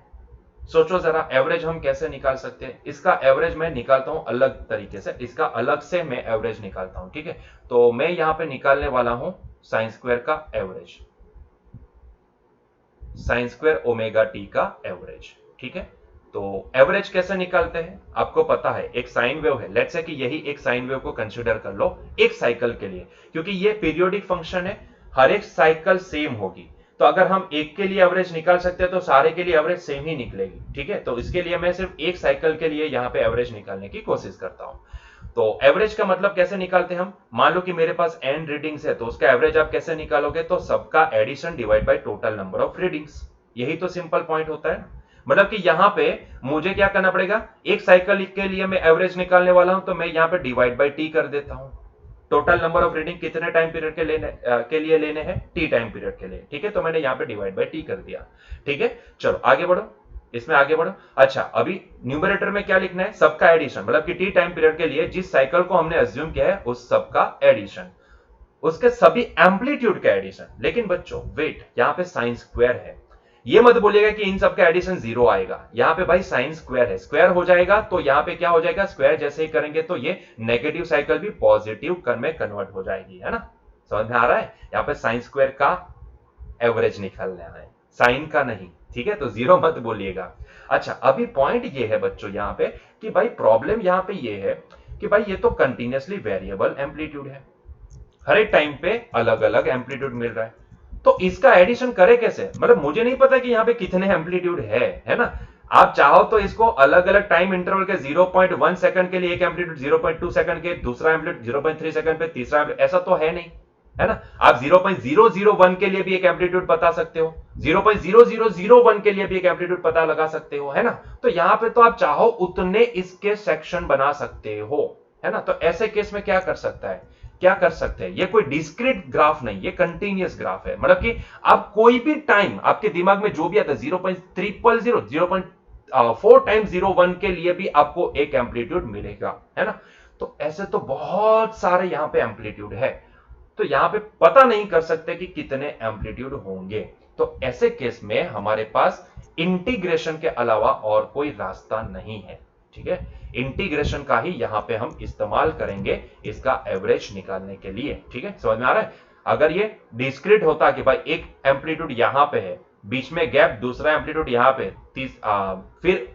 सोचो जरा, एवरेज हम कैसे निकाल सकते हैं। इसका एवरेज मैं निकालता हूं अलग तरीके से, इसका अलग से मैं एवरेज निकालता हूं, ठीक है। तो मैं यहां पे निकालने वाला हूं साइन स्क्वायर का average, sine square omega T का एवरेज, ठीक है। तो एवरेज कैसे निकालते हैं, आपको पता है, एक साइन वेव है, लेट्स से कि यही एक साइन वेव को कंसीडर कर लो एक साइकिल के लिए, क्योंकि ये पीरियोडिक फंक्शन है, हर एक साइकिल सेम होगी, तो अगर हम एक के लिए एवरेज निकाल सकते हैं तो सारे के लिए एवरेज सेम ही निकलेगी, ठीक है। तो इसके लिए मैं सिर्फ एक साइकिल के लिए यहाँ पे एवरेज निकालने की कोशिश करता हूं। तो एवरेज का मतलब कैसे निकालते हैं हम, मान लो कि मेरे पास n रीडिंग्स है, तो उसका एवरेज आप कैसे निकालोगे, तो सबका addition divide by total number of readings, यही तो सिंपल पॉइंट होता है। मतलब कि यहाँ पे मुझे क्या करना पड़ेगा, एक साइकिल के लिए मैं एवरेज निकालने वाला हूं, तो मैं यहाँ पे डिवाइड बाय टी कर देता हूं। टोटल नंबर ऑफ रीडिंग कितने टाइम पीरियड के लिए लेने हैं, टी टाइम पीरियड के लिए, ठीक है। तो मैंने यहाँ पे डिवाइड बाय टी कर दिया, ठीक है। चलो आगे बढ़ो, इसमें आगे बढ़ो। अच्छा अभी न्यूमरेटर में क्या लिखना है, सबका एडिशन, मतलब कि टी टाइम पीरियड के लिए जिस साइकिल को हमने अज्यूम किया है उस सबका एडिशन, उसके सभी एम्पलीट्यूड का एडिशन। लेकिन बच्चों वेट, यहाँ पे साइन स्क्वायर है, ये मत बोलिएगा कि इन सबका एडिशन 0 आएगा। यहाँ पे भाई साइन स्क्वायर है, स्क्वायर हो जाएगा तो यहाँ पे क्या हो जाएगा, स्क्वायर जैसे ही करेंगे तो ये नेगेटिव साइकिल भी पॉजिटिव में कन्वर्ट हो जाएगी, है ना। समझ में आ रहा है। यहाँ पे साइन स्क्वायर का एवरेज निकालना है, साइन का नहीं, ठीक है। तो 0 मत बोलिएगा। अच्छा, अभी पॉइंट ये है बच्चों यहाँ पे कि भाई प्रॉब्लम यहाँ पे ये है कि भाई ये तो कंटिन्यूअसली वेरिएबल एम्पलीट्यूड है, हर एक टाइम पे अलग अलग एम्पलीट्यूड मिल रहा है, तो इसका एडिशन करे कैसे। मतलब मुझे नहीं पता कि यहाँ पे कितने एम्पलीट्यूड है ना। आप चाहो तो इसको अलग अलग टाइम इंटरवल के 0.1 सेकंड के लिए एक एम्पलीट्यूड, 0.2 सेकंड के दूसरा एम्पलीट्यूड, 0.3 सेकंड पे तीसरा, ऐसा तो है नहीं, है ना। आप 0.001 के लिए भी एक एम्पलीट्यूड बता सकते हो, 0.0001 के लिए भी एक एम्पलीट्यूड पता लगा सकते हो, है ना। तो यहां पे तो आप चाहो उतने इसके सेक्शन बना सकते हो, है ना। तो ऐसे केस में क्या कर सकता है, क्या कर सकते हैं, ये कोई डिस्क्रीट ग्राफ नहीं, ये कंटिन्यूअस ग्राफ है। मतलब कि आप कोई भी टाइम आपके दिमाग में जो भी आता है 0.300 0.4 टाइम्स 01 के लिए भी आपको एक एम्पलीट्यूड मिलेगा, है ना। तो ऐसे तो बहुत सारे यहां पे एम्पलीट्यूड है, तो यहां पे पता नहीं कर सकते कि कितने एम्पलीट्यूड होंगे। तो ऐसे केस में हमारे पास इंटीग्रेशन के अलावा और कोई रास्ता नहीं है, ठीक है। इंटीग्रेशन का ही यहां पे हम इस्तेमाल करेंगे इसका एवरेज निकालने के लिए, ठीक है। समझ में आ रहा है। अगर ये डिस्क्रीट होता कि भाई एक एम्पलीट्यूड यहां पे है, बीच में गैप, दूसरा एम्पलीट्यूड यहां पे, फिर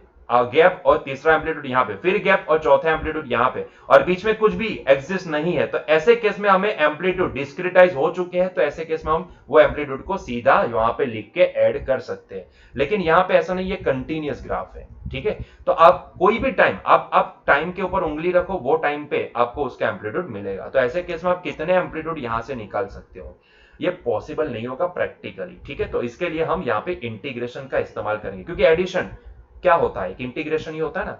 गैप और तीसरा एम्पलीट्यूड यहां पे, फिर गैप और चौथा एम्पलीट्यूड यहां पे, और बीच में कुछ भी एग्जिस्ट नहीं है, तो ऐसे केस में हमें एम्पलीट्यूड डिस्क्रिटाइज हो चुके हैं, तो ऐसे केस में हम वो एम्पलीट्यूड को सीधा वहां पे लिख के ऐड कर सकते हैं। लेकिन यहां पे ऐसा नहीं, ये कंटिन्यूअस ग्राफ है, ठीक है। तो आप कोई भी टाइम, आप टाइम के ऊपर उंगली रखो, वो टाइम पे आपको उसका एम्पलीट्यूड मिलेगा। तो ऐसे केस में आप कितने एम्पलीट्यूड यहां से निकाल सकते हो, ये पॉसिबल नहीं होगा प्रैक्टिकली, ठीक है। तो इसके लिए हम यहाँ पे इंटीग्रेशन का इस्तेमाल करेंगे, क्योंकि एडिशन क्या होता है, इंटीग्रेशन ही होता है ना।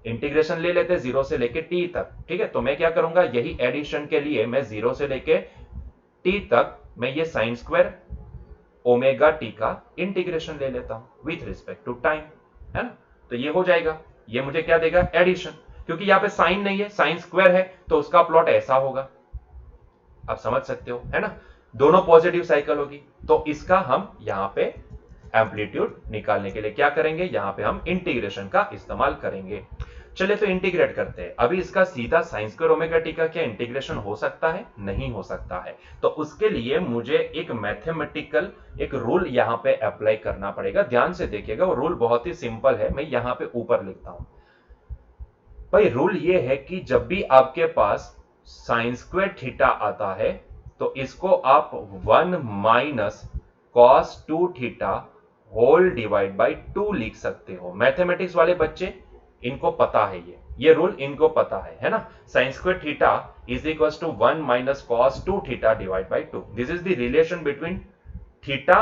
इंटीग्रेशन ले लेते हैं 0 से लेके t तक, ठीक है। तो मैं क्या करूंगा, यही एडिशन के लिए मैं 0 से लेके t तक मैं ये साइन स्क्वायर ओमेगा टी का इंटीग्रेशन ले लेता हूं विथ रिस्पेक्ट टू टाइम, है ना। तो ये हो जाएगा, ये मुझे क्या देगा, एडिशन। क्योंकि यहां पे साइन नहीं है, साइन स्क्वायर है, तो उसका प्लॉट ऐसा होगा, आप समझ सकते हो, है ना। दोनों पॉजिटिव साइकिल होगी, तो इसका हम यहां पे एम्पलीट्यूड निकालने के लिए क्या करेंगे, यहां पे हम इंटीग्रेशन का इस्तेमाल करेंगे। चलिए तो इंटीग्रेट करते हैं। अभी इसका सीधा साइन स्क्वायर ओमेगा टी का क्या इंटीग्रेशन हो सकता है, नहीं हो सकता है। तो उसके लिए मुझे एक मैथमेटिकल एक रूल यहां पे अप्लाई करना पड़ेगा। ध्यान से देखिएगा, वो रूल बहुत ही सिंपल है, मैं यहां पे ऊपर लिखता हूं। भाई रूल ये है कि जब भी आपके पास साइन स्क्वायर थीटा आता है, तो इसको आप 1 minus cos 2 theta whole divide by 2 लिख सकते हो। मैथमेटिक्स वाले बच्चे इनको पता है, ये रूल इनको पता है ना। Sine square theta is equal to 1 minus cos 2 theta divide by 2। This is the relation between theta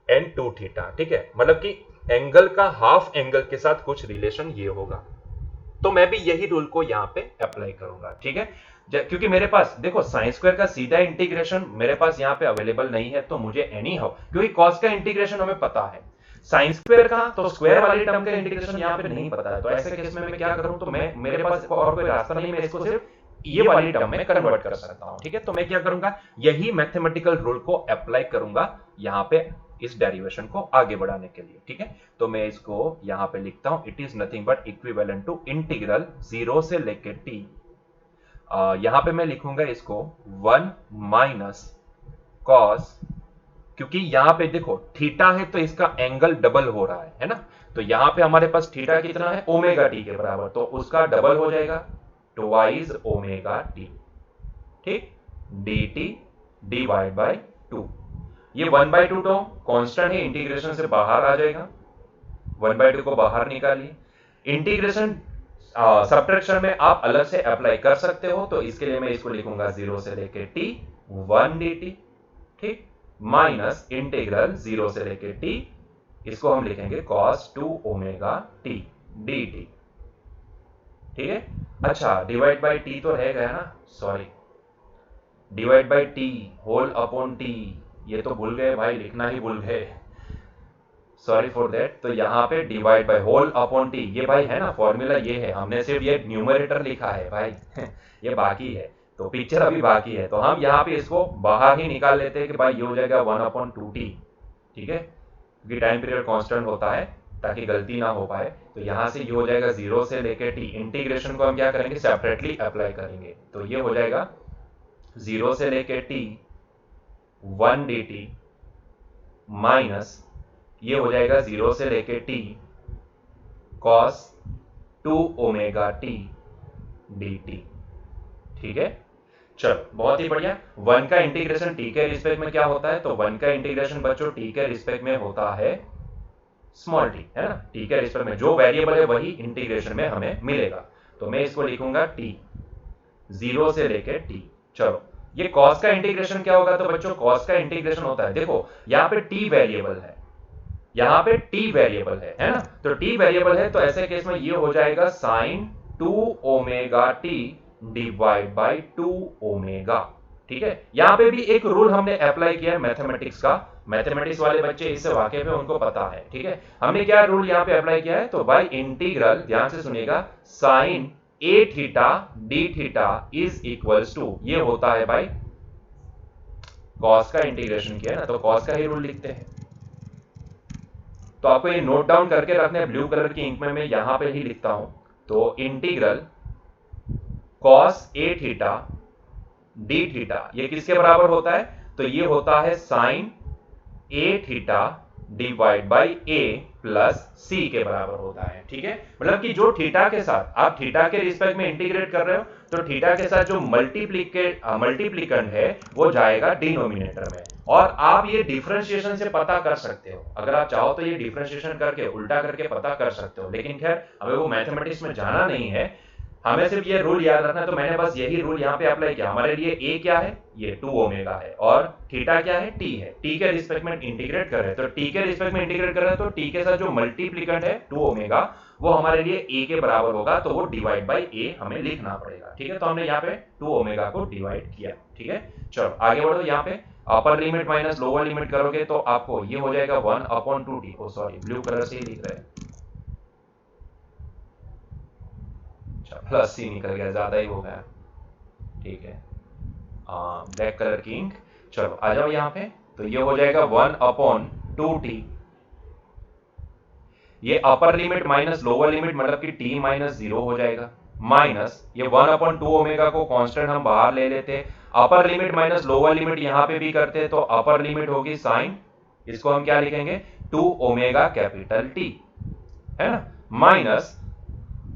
and 2 theta, ठीक है। मतलब कि एंगल का हाफ एंगल के साथ कुछ रिलेशन ये होगा। तो मैं भी यही रूल को यहां पे अप्लाई करूंगा, ठीक है। क्योंकि मेरे पास देखो साइन स्क्वायर का सीधा इंटीग्रेशन मेरे पास यहां पे अवेलेबल नहीं है, तो मुझे एनी हाउ, क्योंकि कॉस का इंटीग्रेशन हमें पता है, साइन स्क्वायर का तो स्क्वायर वाली टर्म का इंटीग्रेशन यहां पे नहीं पता है। तो ऐसे केस में मैं क्या करूं, तो मैं मेरे पास और कोई रास्ता नहीं, मैं इसको सिर्फ ये वाली टर्म में कन्वर्ट कर सकता हूं, ठीक है। तो मैं क्या करूंगा, यही मैथमेटिकल रूल को अप्लाई करूंगा यहां पे इस डेरिवेशन को आगे बढ़ाने के लिए, ठीक है। तो मैं इसको यहां पे लिखता हूं, it is nothing but equivalent to integral 0 से लेके t। यहां पे मैं लिखूंगा इसको 1 माइनस कॉस, क्योंकि यहां पे देखो थीटा है तो इसका एंगल डबल हो रहा है ना। तो यहां पे हमारे पास थीटा कितना है, ओमेगा टी के बराबर, तो उसका डबल हो जाएगा ट्वाइस ओमेगा टी, ठीक, dt डिवाइड बाय 2। ये 1/2 तो कांस्टेंट है, इंटीग्रेशन से बाहर आ जाएगा, 1/2 को बाहर निकालिए। इंटीग्रेशन सब्ट्रैक्शन में आप अलग से अप्लाई कर सकते हो, तो इसके लिए मैं इसको लिखूंगा 0 से लेके t 1 dt, ठीक, माइनस इंटीग्रल 0 से लेके t, इसको हम लिखेंगे cos 2 ओमेगा t dt, ठीक है। अच्छा, डिवाइड बाय t तो रह गया ना, sorry, divide by t whole upon t, ये तो भूल गए भाई, लिखना ही भूल गए, सॉरी फॉर दैट। तो यहां पे divide by whole upon t, ये भाई है ना फॉर्मूला, ये है, हमने सिर्फ ये न्यूमरेटर लिखा है भाई ये बाकी है, तो पिक्चर अभी बाकी है। तो हम यहाँ पे इसको बाहर ही निकाल लेते हैं कि भाई ये हो जाएगा 1/2t, ठीक है। क्योंकि टाइम पीरियड कांस्टेंट होता है ताकि गलती ना हो पाए। तो यहां से ये हो जाएगा 0 से लेके t, इंटीग्रेशन को हम क्या करेंगे सेपरेटली अप्लाई करेंगे। तो ये हो जाएगा 0 से लेके t 1 dt माइनस ये हो जाएगा 0 से लेके t cos 2 omega t dt। ठीक है, चलो बहुत ही बढ़िया। 1 का इंटीग्रेशन t के रिस्पेक्ट में क्या होता है, तो 1 का इंटीग्रेशन बच्चों t के रिस्पेक्ट में होता है स्मॉल t, है ना। t के रिस्पेक्ट में जो वेरिएबल है वही इंटीग्रेशन में हमें मिलेगा। तो मैं इसको लिखूंगा t 0 से लेके t। चलो ये cos का इंटीग्रेशन क्या होगा, तो बच्चों cos का इंटीग्रेशन होता है, देखो यहाँ पे t वेरिएबल है, यहाँ पे t वेरिएबल है ना। तो t वेरिएबल है तो ऐसे केस में ये हो जाएगा sine 2 omega t divide by 2 omega. ठीक है, यहां पे भी एक रूल हमने अप्लाई किया है मैथमेटिक्स का, मैथमेटिक्स वाले बच्चे इससे वाकिफ है, उनको पता है। ठीक है, हमने क्या रूल यहां पे अप्लाई किया है, तो बाई इंटीग्रल, ध्यान से सुनिएगा, sine a theta d theta is equals to, ये होता है भाई कॉस का इंटीग्रेशन किया ना, तो कॉस का ही रूल लिखते हैं। तो आपको ये नोट डाउन करके रखना है, ब्लू कलर की इंक में मैं यहां पे ही लिखता हूं। तो integral cos a theta d theta ये किसके बराबर होता है, तो ये होता है sine a theta divide by a plus c के बराबर होता है। ठीक है, मतलब कि जो थीटा के साथ आप थीटा के रिस्पेक्ट में इंटीग्रेट कर रहे हो, तो थीटा के साथ जो मल्टीप्लिकेंड है वो जाएगा डिनोमिनेटर में। और आप ये डिफरेंशिएशन से पता कर सकते हो, अगर आप चाहो तो ये डिफरेंशिएशन करके उल्टा करके पता कर सकते हो, लेकिन खैर हमें वो मैथमेटिक्स में जाना नहीं है, हमें सिर्फ ये रूल याद रखना है। तो मैंने बस यही रूल यहाँ पे अप्लाई किया। हमारे लिए a क्या है, ये 2 ओमेगा है, और थीटा क्या है, t है। t के रिस्पेक्ट में इंटीग्रेट कर रहे हैं, तो t के रिस्पेक्ट में इंटीग्रेट कर रहे हैं, तो t के साथ जो मल्टीप्लिकेंट है 2 ओमेगा वो हमारे लिए a के बराबर होगा, तो वो डिवाइड बाई a हमें लिखना पड़ेगा। ठीक है, तो हमने यहाँ पे 2 ओमेगा को डिवाइड किया। ठीक है, चलो आगे बढ़ो। यहाँ पे upper limit minus lower limit करोगे तो आपको ये हो जाएगा 1/2t। ओ सॉरी, ब्लू कलर से ही लिख रहे हैं, प्लस सी निकल गया, ज्यादा ही हो गया। ठीक है, ब्लैक कलर की इंक। चलो आ जाओ यहाँ पे, तो ये हो जाएगा 1/2t। ये upper limit minus lower limit मतलब कि t माइनस 0 हो जाएगा, माइनस ये 1/2 ओमेगा को कांस्टेंट हम बाहर ले लेते, upper limit minus lower limit यहां पे भी करते, तो अपर लिमिट होगी साइन, इसको हम क्या लिखेंगे 2 ओमेगा कैपिटल t, है ना, माइनस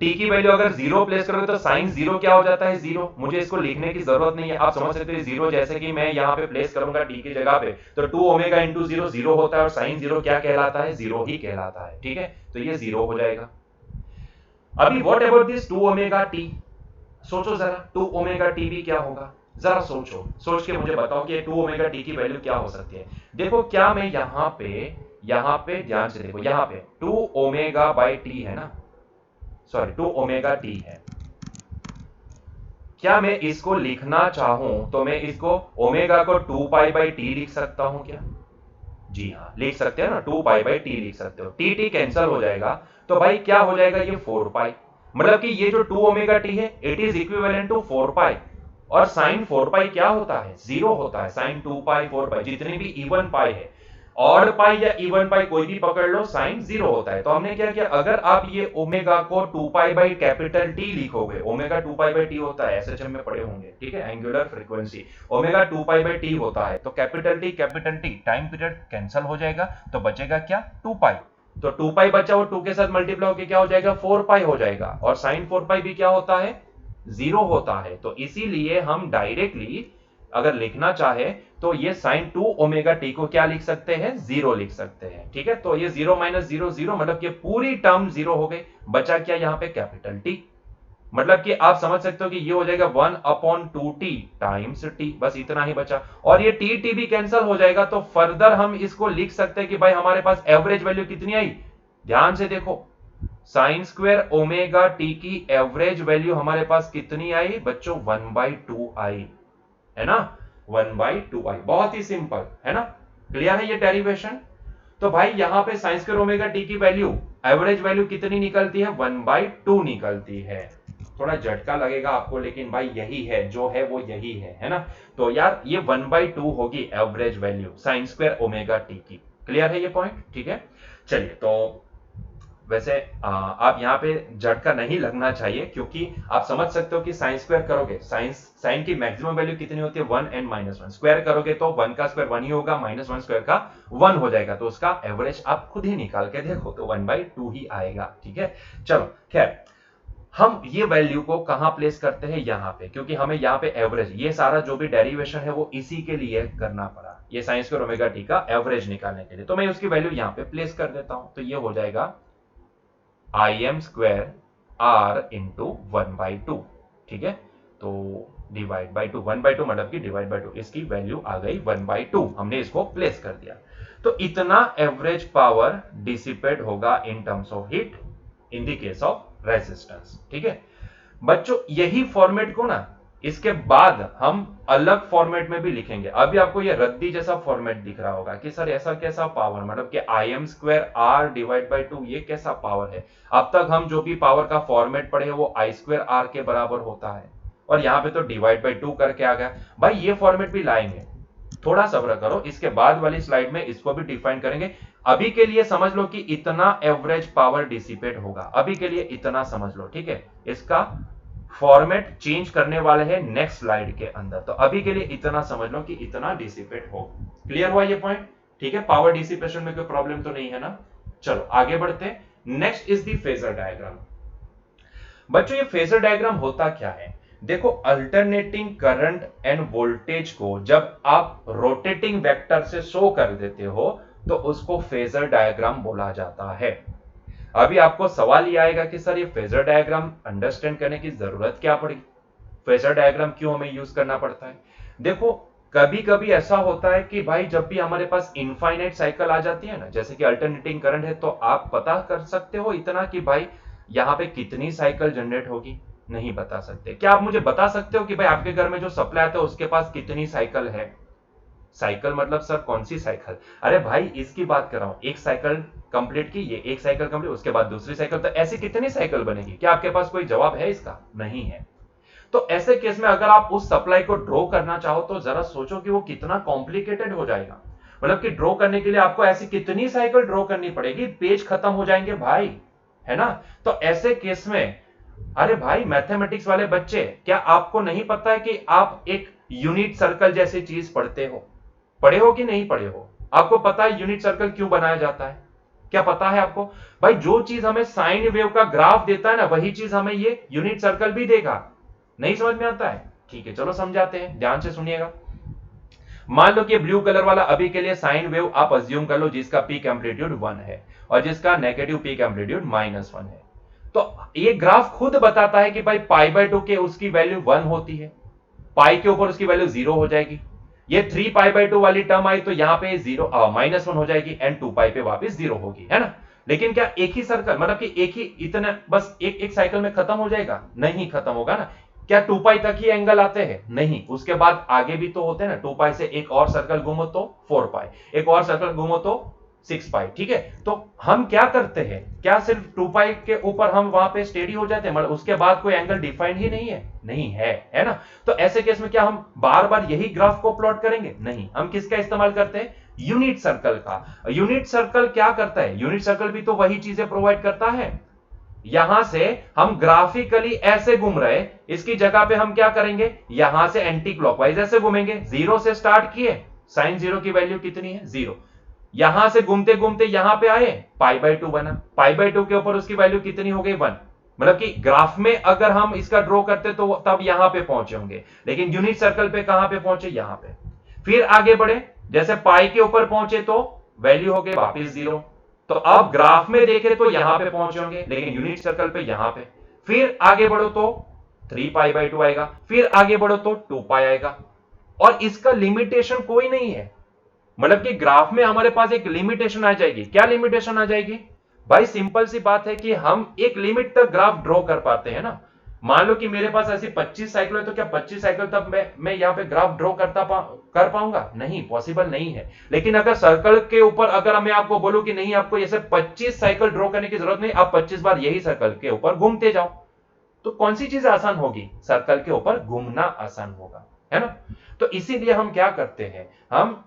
t की वैल्यू अगर 0 प्लेस करोगे तो साइन 0 क्या हो जाता है 0। मुझे इसको लिखने की जरूरत नहीं है, आप समझ सकते हो 0 जैसे कि मैं यहाँ पे प्लेस करूंगा t की जगह पे, तो 2 ओमेगा इंटू 0 0 होता है, और साइन 0 क्या कहलाता है, 0 ही कहलाता है। ठीक है, तो ये 0 हो जाएगा। अभी what about this 2 omega t, सोचो जरा 2 ओमेगा t भी क्या होगा, जरा सोचो, सोच के मुझे बताओ कि 2 ओमेगा t की वैल्यू क्या हो सकती है। देखो क्या मैं यहाँ पे ध्यान से देखो, यहाँ पे 2 ओमेगा बाई t है ना, सॉरी 2 ओमेगा t है, क्या मैं इसको लिखना चाहूं तो मैं इसको ओमेगा को 2 पाई बाई टी लिख सकता हूं क्या, जी हाँ लिख सकते हैं ना, 2 पाई बाई टी लिख सकते हो, टी टी कैंसिल हो जाएगा, तो भाई क्या हो जाएगा ये 4 पाई, मतलब कि ये जो 2 ओमेगा टी है इट इज इक्विवेलेंट टू 4 पाई, और साइन 4 पाई क्या होता है 0 होता है, साइन 2 पाई 4 पाई जितनी भी इवन पाई है, ऑड पाई या इवन पाई कोई भी पकड़ लो, साइन 0 होता है। तो हमने क्या किया, अगर आप ये ओमेगा को 2 पाई बाई कैपिटल टी लिखोगे, ओमेगा 2 पाई बाई टी होता है, एसएचएम में पढ़े होंगे, ठीक है, angular frequency, omega 2 pi by T होता है, तो capital T time period cancel हो जाएगा, तो बचेगा क्या 2 पाई, तो 2 पाई बचा, वो 2 के साथ मल्टीप्लाई होकर क्या हो जाएगा 4 पाई हो जाएगा, और साइन 4 पाई भी क्या होता है 0 होता है। तो इसीलिए हम डायरेक्टली अगर लिखना चाहे तो ये साइन 2 ओमेगा टी को क्या लिख सकते हैं 0 लिख सकते हैं। ठीक है, तो ये 0 माइनस 0 0 मतलब कि पूरी टर्म 0 हो गई, बचा क्या यहाँ पे कैपिटल टी, मतलब कि आप समझ सकते हो कि ये हो जाएगा 1/2t टाइम्स t, बस इतना ही बचा, और ये t t भी कैंसिल हो जाएगा, तो फर्दर हम इसको लिख सकते हैं कि भाई हमारे पास एवरेज वैल्यू कितनी आई, ध्यान से देखो, साइन स्क्वायर ओमेगा टी की एवरेज वैल्यू हमारे पास कितनी आई बच्चों 1/2 आई, है ना, 1/2 आई, बहुत ही सिंपल है ना, क्लियर है ये डेरिवेशन। तो भाई यहां पे साइन स्क्वायर ओमेगा टी की वैल्यू एवरेज वैल्यू कितनी निकलती है 1/2 निकलती है, थोड़ा झटका लगेगा आपको, लेकिन भाई यही है जो है वो यही है ना। तो यार ये 1/2 होगी average value sine square omega T की, क्लियर है ये पॉइंट? ठीक है, चलिए। तो वैसे आप यहाँ पे झटका नहीं लगना चाहिए, क्योंकि आप समझ सकते हो कि साइन स्क्वायर करोगे, साइन की मैक्सिमम वैल्यू कितनी होती है 1 एंड -1, स्क्वायर करोगे तो 1 का स्क्वायर 1 ही होगा, -1 स्क्वायर का 1 हो जाएगा, तो उसका एवरेज आप खुद ही निकाल के देखो तो 1/2 ही आएगा। ठीक है, चलो खैर, हम ये वैल्यू को कहां प्लेस करते हैं, यहां पे, क्योंकि हमें यहाँ पे एवरेज, ये सारा जो भी डेरिवेशन है वो इसी के लिए करना पड़ा, ये साइन स्क्वायर ओमेगा टी का एवरेज निकालने के लिए, तो मैं उसकी वैल्यू यहाँ पे प्लेस कर देता हूं, तो ये हो जाएगा im स्क्वायर r इंटू 1/2। ठीक है, तो डिवाइड बाई 2, 1/2 मतलब कि डिवाइड बाई 2, इसकी वैल्यू आ गई 1/2, हमने इसको प्लेस कर दिया। तो इतना एवरेज पावर डिसिपेट होगा in terms of heat in the case of resistance. ठीक है बच्चों, यही फॉर्मेट को ना इसके बाद हम अलग फॉर्मेट में भी लिखेंगे। अभी आपको ये रद्दी जैसा फॉर्मेट दिख रहा होगा कि सर ऐसा कैसा पावर, मतलब कि im square r divide by 2, ये कैसा पावर है। अब तक हम जो भी पावर का फॉर्मेट पढ़े वो i स्क्वायर r के बराबर होता है, और यहाँ पे तो डिवाइड बाई 2 करके आ गया। भाई ये फॉर्मेट भी लाएंगे, थोड़ा सब्र करो, इसके बाद वाली स्लाइड में इसको भी डिफाइन करेंगे। अभी के लिए समझ लो कि इतना एवरेज पावर डिसिपेट होगा, अभी के लिए इतना समझ लो। ठीक है, इसका फॉर्मेट चेंज करने वाले हैं नेक्स्ट स्लाइड के अंदर, तो अभी के लिए इतना समझ लो कि इतना डिसिपेट हो। क्लियर हुआ ये पॉइंट? ठीक है, पावर डिसिपेशन में कोई प्रॉब्लम तो नहीं है ना। चलो आगे बढ़ते हैं। Next is the phasor diagram. बच्चों ये फेजर डायग्राम होता क्या है, देखो अल्टरनेटिंग करंट एंड वोल्टेज को जब आप रोटेटिंग वेक्टर से शो कर देते हो तो उसको फेजर डायग्राम बोला जाता है। अभी आपको सवाल ये आएगा कि सर ये फेजर डायग्राम अंडरस्टैंड करने की जरूरत क्या पड़ी, फेजर डायग्राम क्यों हमें यूज करना पड़ता है। देखो कभी कभी ऐसा होता है कि भाई जब भी हमारे पास इनफाइनाइट साइकिल आ जाती है ना, जैसे कि अल्टरनेटिंग करंट है, तो आप पता कर सकते हो इतना कि भाई यहाँ पे कितनी साइकिल जनरेट होगी, नहीं बता सकते। क्या आप मुझे बता सकते हो कि भाई आपके घर में जो सप्लाई आता है उसके पास कितनी साइकिल है। साइकिल मतलब सर कौन सी साइकिल, अरे भाई इसकी बात कर रहा हूं, एक साइकिल कंप्लीट की, ये एक साइकिल कंप्लीट, उसके बाद दूसरी साइकिल, तो ऐसी कितनी साइकिल बनेगी। क्या आपके पास कोई जवाब है इसका? नहीं है। तो ऐसे केस में अगर आप उस सप्लाई को ड्रॉ करना चाहो तो जरा सोचो कि वो कितना कॉम्प्लिकेटेड हो जाएगा। मतलब कि ड्रॉ करने के लिए आपको ऐसी कितनी साइकिल ड्रॉ करनी पड़ेगी, पेज खत्म हो जाएंगे भाई, है ना। तो ऐसे केस में अरे भाई मैथमेटिक्स वाले बच्चे, क्या आपको नहीं पता है कि आप एक यूनिट सर्कल जैसी चीज पढ़ते हो, पढ़े हो कि नहीं पढ़े हो? आपको पता है यूनिट सर्कल क्यों बनाया जाता है? क्या पता है आपको? भाई जो चीज हमें साइन वेव का ग्राफ देता है ना, वही चीज हमें ये यूनिट सर्कल भी देगा। नहीं समझ में आता है? ठीक है चलो समझाते हैं, ध्यान से सुनिएगा। मान लो कि ब्लू कलर वाला अभी के लिए साइन वेव आप अज्यूम कर लो, जिसका पीक एम्पलीट्यूड 1 है और जिसका नेगेटिव पीक एम्पलीट्यूड -1 है। तो ये ग्राफ खुद बताता है कि भाई π/2 के उसकी वैल्यू 1 होती है, पाई के ऊपर उसकी वैल्यू 0 हो जाएगी। ये 3π/2 वाली टर्म आई तो यहां पे -1 हो जाएगी एंड 2π पे वापस 0 होगी, है ना। लेकिन क्या एक ही सर्कल, मतलब कि एक ही इतना बस एक साइकिल में खत्म हो जाएगा? नहीं खत्म होगा ना। क्या 2π तक ही एंगल आते हैं? नहीं, उसके बाद आगे भी तो होते हैं ना। 2π से एक और सर्कल घूमो तो 4π, एक और सर्कल घूमो तो 6π। ठीक है, तो हम क्या करते हैं, क्या सिर्फ 2π के ऊपर हम वहां पे स्टेडी हो जाते हैं, मतलब उसके बाद कोई एंगल डिफाइंड ही नहीं है? नहीं है, है ना। तो ऐसे केस में क्या हम बार बार यही ग्राफ को प्लॉट करेंगे? नहीं, हम किसका इस्तेमाल करते हैं? यूनिट सर्कल का। यूनिट सर्कल क्या करता है? यूनिट सर्कल भी तो वही चीजें प्रोवाइड करता है। यहां से हम ग्राफिकली ऐसे घूम रहे, इसकी जगह पे हम क्या करेंगे, यहां से एंटी क्लॉकवाइज ऐसे घूमेंगे। 0 से स्टार्ट किए, साइन 0 की वैल्यू कितनी है? 0। यहां से घूमते घूमते यहां पे आए, π/2 बना, π/2 के ऊपर उसकी वैल्यू कितनी हो गई? 1। मतलब कि ग्राफ में अगर हम इसका ड्रॉ करते तो तब यहां पे पहुंचे होंगे, लेकिन यूनिट सर्कल पे कहां पे पहुंचे? यहां पे। फिर आगे बढ़े, जैसे पाई के ऊपर पहुंचे तो वैल्यू हो गई वापिस 0। तो अब ग्राफ में देखे तो यहां पे पहुंचे होंगे, लेकिन यूनिट सर्कल पे यहां पे। फिर आगे बढ़ो तो 3π/2 आएगा, फिर आगे बढ़ो तो 2π आएगा, और इसका लिमिटेशन कोई नहीं है। मतलब कि ग्राफ में हमारे पास एक लिमिटेशन आ जाएगी। क्या लिमिटेशन आ जाएगी? भाई सिंपल सी बात है कि हम एक लिमिट तक ग्राफ ड्रॉ कर पाते हैं ना। मान लो कि मेरे पास ऐसी 25 साइकिल है, तो क्या 25 साइकिल तक मैं यहां पे ग्राफ ड्रॉ कर पाऊंगा? नहीं, पॉसिबल नहीं है। लेकिन अगर सर्कल के ऊपर अगर मैं आपको बोलूं कि नहीं, आपको ऐसे 25 साइकिल ड्रॉ करने की जरूरत नहीं, आप 25 बार यही सर्कल के ऊपर घूमते जाओ, तो कौन सी चीज आसान होगी? सर्कल के ऊपर घूमना आसान होगा, है ना। तो इसीलिए हम क्या करते हैं, हम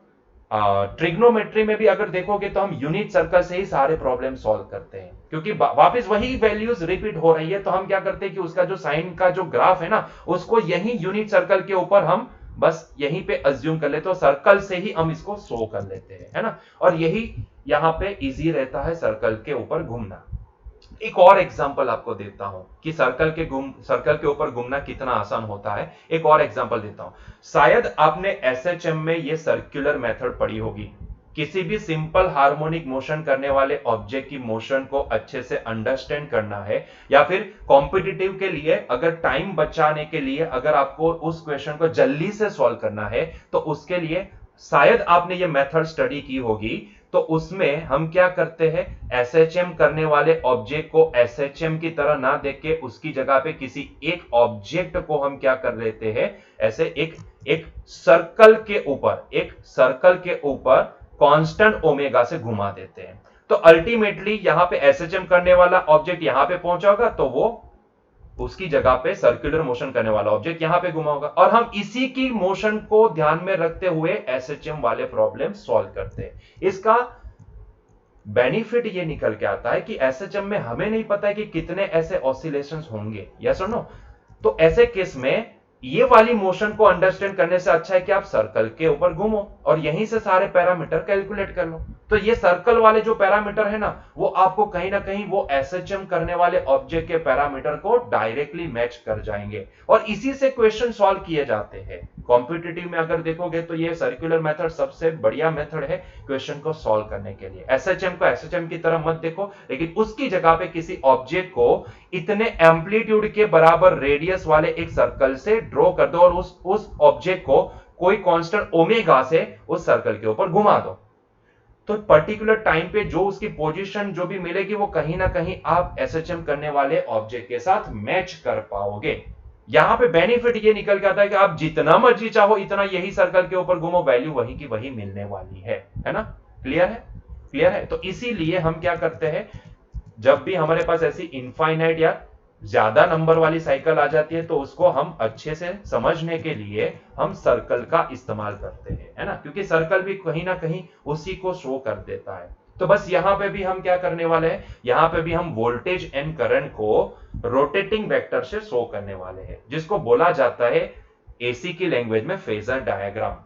ट्रिग्नोमेट्री में भी अगर देखोगे तो हम यूनिट सर्कल से ही सारे प्रॉब्लम सॉल्व करते हैं, क्योंकि वापस वही वैल्यूज रिपीट हो रही है, तो हम क्या करते हैं कि उसका जो साइन का जो ग्राफ है ना, उसको यही यूनिट सर्कल के ऊपर हम बस यहीं पे अज्यूम कर लेते हैं, सर्कल से ही हम इसको शो कर लेते हैं, है ना। और यही यहां पे इजी रहता है सर्कल के ऊपर घूमना। एक और एग्जांपल आपको देता हूं कि सर्कल के ऊपर घूमना कितना आसान होता है। एक और एग्जांपल देता हूं। शायद आपने एसएचएम में ये सर्कुलर मेथड पढ़ी होगी। किसी भी सिंपल हार्मोनिक मोशन करने वाले ऑब्जेक्ट की मोशन को अच्छे से अंडरस्टैंड करना है, या फिर कॉम्पिटिटिव के लिए अगर टाइम बचाने के लिए अगर आपको उस क्वेश्चन को जल्दी से सॉल्व करना है, तो उसके लिए शायद आपने ये मेथड स्टडी की होगी। तो उसमें हम क्या करते हैं, एसएचएम करने वाले ऑब्जेक्ट को एसएचएम की तरह ना देख के उसकी जगह पे किसी एक ऑब्जेक्ट को हम क्या कर लेते हैं, ऐसे एक सर्कल के ऊपर कांस्टेंट ओमेगा से घुमा देते हैं। तो अल्टीमेटली यहां पे एसएचएम करने वाला ऑब्जेक्ट यहां पे पहुंचा होगा, तो वो उसकी जगह पे सर्कुलर मोशन करने वाला ऑब्जेक्ट यहां पे घुमा होगा, और हम इसी की मोशन को ध्यान में रखते हुए एसएचएम वाले प्रॉब्लम सॉल्व करते हैं। इसका बेनिफिट ये निकल के आता है कि एसएचएम में हमें नहीं पता है कि कितने ऐसे ऑसिलेशंस होंगे, यस और नो। तो ऐसे केस में ये वाली मोशन को अंडरस्टैंड करने से अच्छा है कि आप सर्कल के ऊपर घूमो और यहीं से सारे पैरामीटर कैलकुलेट कर लो। तो ये सर्कल वाले जो पैरामीटर है ना, वो आपको कहीं ना कहीं वो एसएचएम करने वाले ऑब्जेक्ट के पैरामीटर को डायरेक्टली मैच कर जाएंगे, और इसी से क्वेश्चन सॉल्व किए जाते हैं। कॉम्पिटिटिव में अगर देखोगे तो ये सर्कुलर मेथड सबसे बढ़िया मेथड है क्वेश्चन को सॉल्व करने के लिए। एसएचएम को एसएचएम की तरह मत देखो, लेकिन उसकी जगह पे किसी ऑब्जेक्ट को इतने एम्पलीट्यूड के बराबर रेडियस वाले एक सर्कल से ड्रॉ कर दो, और उस ऑब्जेक्ट को कोई कांस्टेंट ओमेगा से उस सर्कल के ऊपर घुमा दो। तो पर्टिकुलर टाइम पे जो उसकी पोजीशन जो भी मिलेगी, वो कहीं ना कहीं आप एसएचएम करने वाले ऑब्जेक्ट के साथ मैच कर पाओगे। यहां पे बेनिफिट ये निकल के आता है कि आप जितना मर्जी चाहो इतना यही सर्कल के ऊपर घूमो, वैल्यू वही की वही मिलने वाली है ना। क्लियर है, क्लियर है। तो इसीलिए हम क्या करते हैं, जब भी हमारे पास ऐसी इनफाइनाइट या ज्यादा नंबर वाली साइकिल आ जाती है, तो उसको हम अच्छे से समझने के लिए हम सर्कल का इस्तेमाल करते हैं, है ना, क्योंकि सर्कल भी कहीं ना कहीं उसी को शो कर देता है। तो बस यहां पे भी हम क्या करने वाले हैं, यहां पे भी हम वोल्टेज एंड करंट को रोटेटिंग वेक्टर से शो करने वाले हैं, जिसको बोला जाता है एसी की लैंग्वेज में फेजर डायग्राम।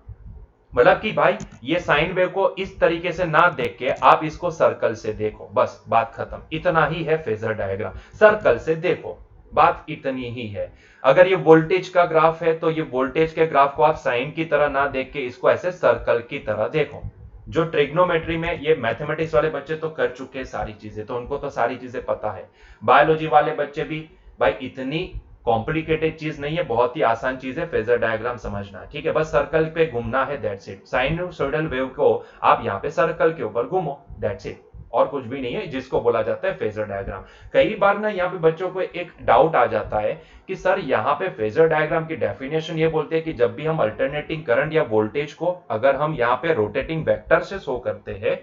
मतलब कि भाई ये साइन वेव को इस तरीके से ना देख के आप इसको सर्कल से देखो, बस बात खत्म। इतना ही है फेजर डायग्राम, सर्कल से देखो, बात इतनी ही है। अगर ये वोल्टेज का ग्राफ है, तो ये वोल्टेज के ग्राफ को आप साइन की तरह ना देख के इसको ऐसे सर्कल की तरह देखो। जो ट्रिग्नोमेट्री में, ये मैथमेटिक्स वाले बच्चे तो कर चुके हैं सारी चीजें, तो उनको तो सारी चीजें पता है। बायोलॉजी वाले बच्चे भी, भाई इतनी कॉम्प्लिकेटेड चीज नहीं है, बहुत ही आसान चीज है फेजर डायग्राम समझना, ठीक है। बस सर्कल पे घूमना है, दैट्स इट। साइनसोइडल वेव को आप यहाँ पे सर्कल के ऊपर घूमो, दैट्स इट, और कुछ भी नहीं है, जिसको बोला जाता है फेजर डायग्राम। कई बार ना यहाँ पे बच्चों को एक डाउट आ जाता है कि सर यहाँ पे फेजर डायग्राम की डेफिनेशन ये बोलते हैं कि जब भी हम अल्टरनेटिंग करंट या वोल्टेज को अगर हम यहाँ पे रोटेटिंग वेक्टर से शो करते हैं,